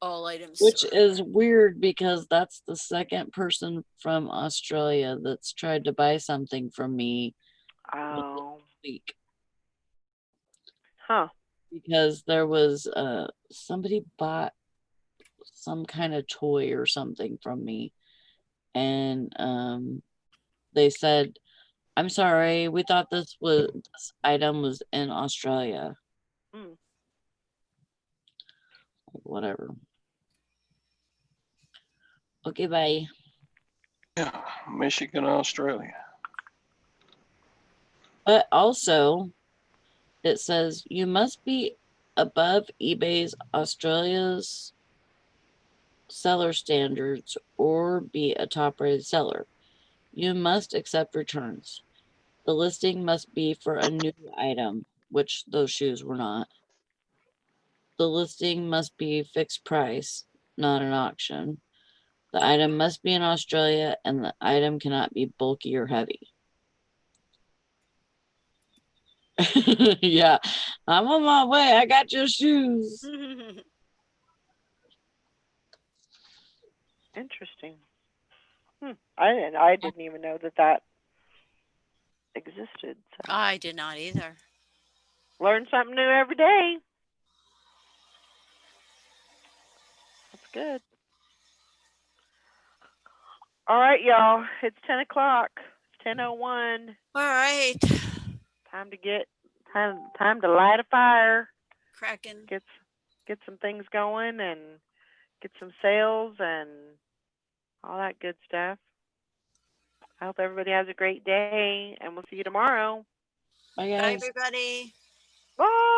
all items. Which is weird because that's the second person from Australia that's tried to buy something from me Oh. this week. Huh. Because there was somebody bought some kind of toy or something from me, and they said, I'm sorry, we thought this item was in Australia. Whatever. Okay, bye. Yeah, Michigan, Australia. But also, it says you must be above eBay's Australia's seller standards or be a top-rated seller. You must accept returns. The listing must be for a new item, which those shoes were not. The listing must be fixed price, not an auction. The item must be in Australia and the item cannot be bulky or heavy. Yeah, I'm on my way. I got your shoes. Interesting. I didn't even know that existed. So. I did not either. Learn something new every day. That's good. All right, y'all. It's 10 o'clock. It's 10:01. All right. Time to light a fire. Cracking. Get some things going and get some sales and all that good stuff. I hope everybody has a great day, and we'll see you tomorrow. Bye, Bye, guys. everybody. Bye.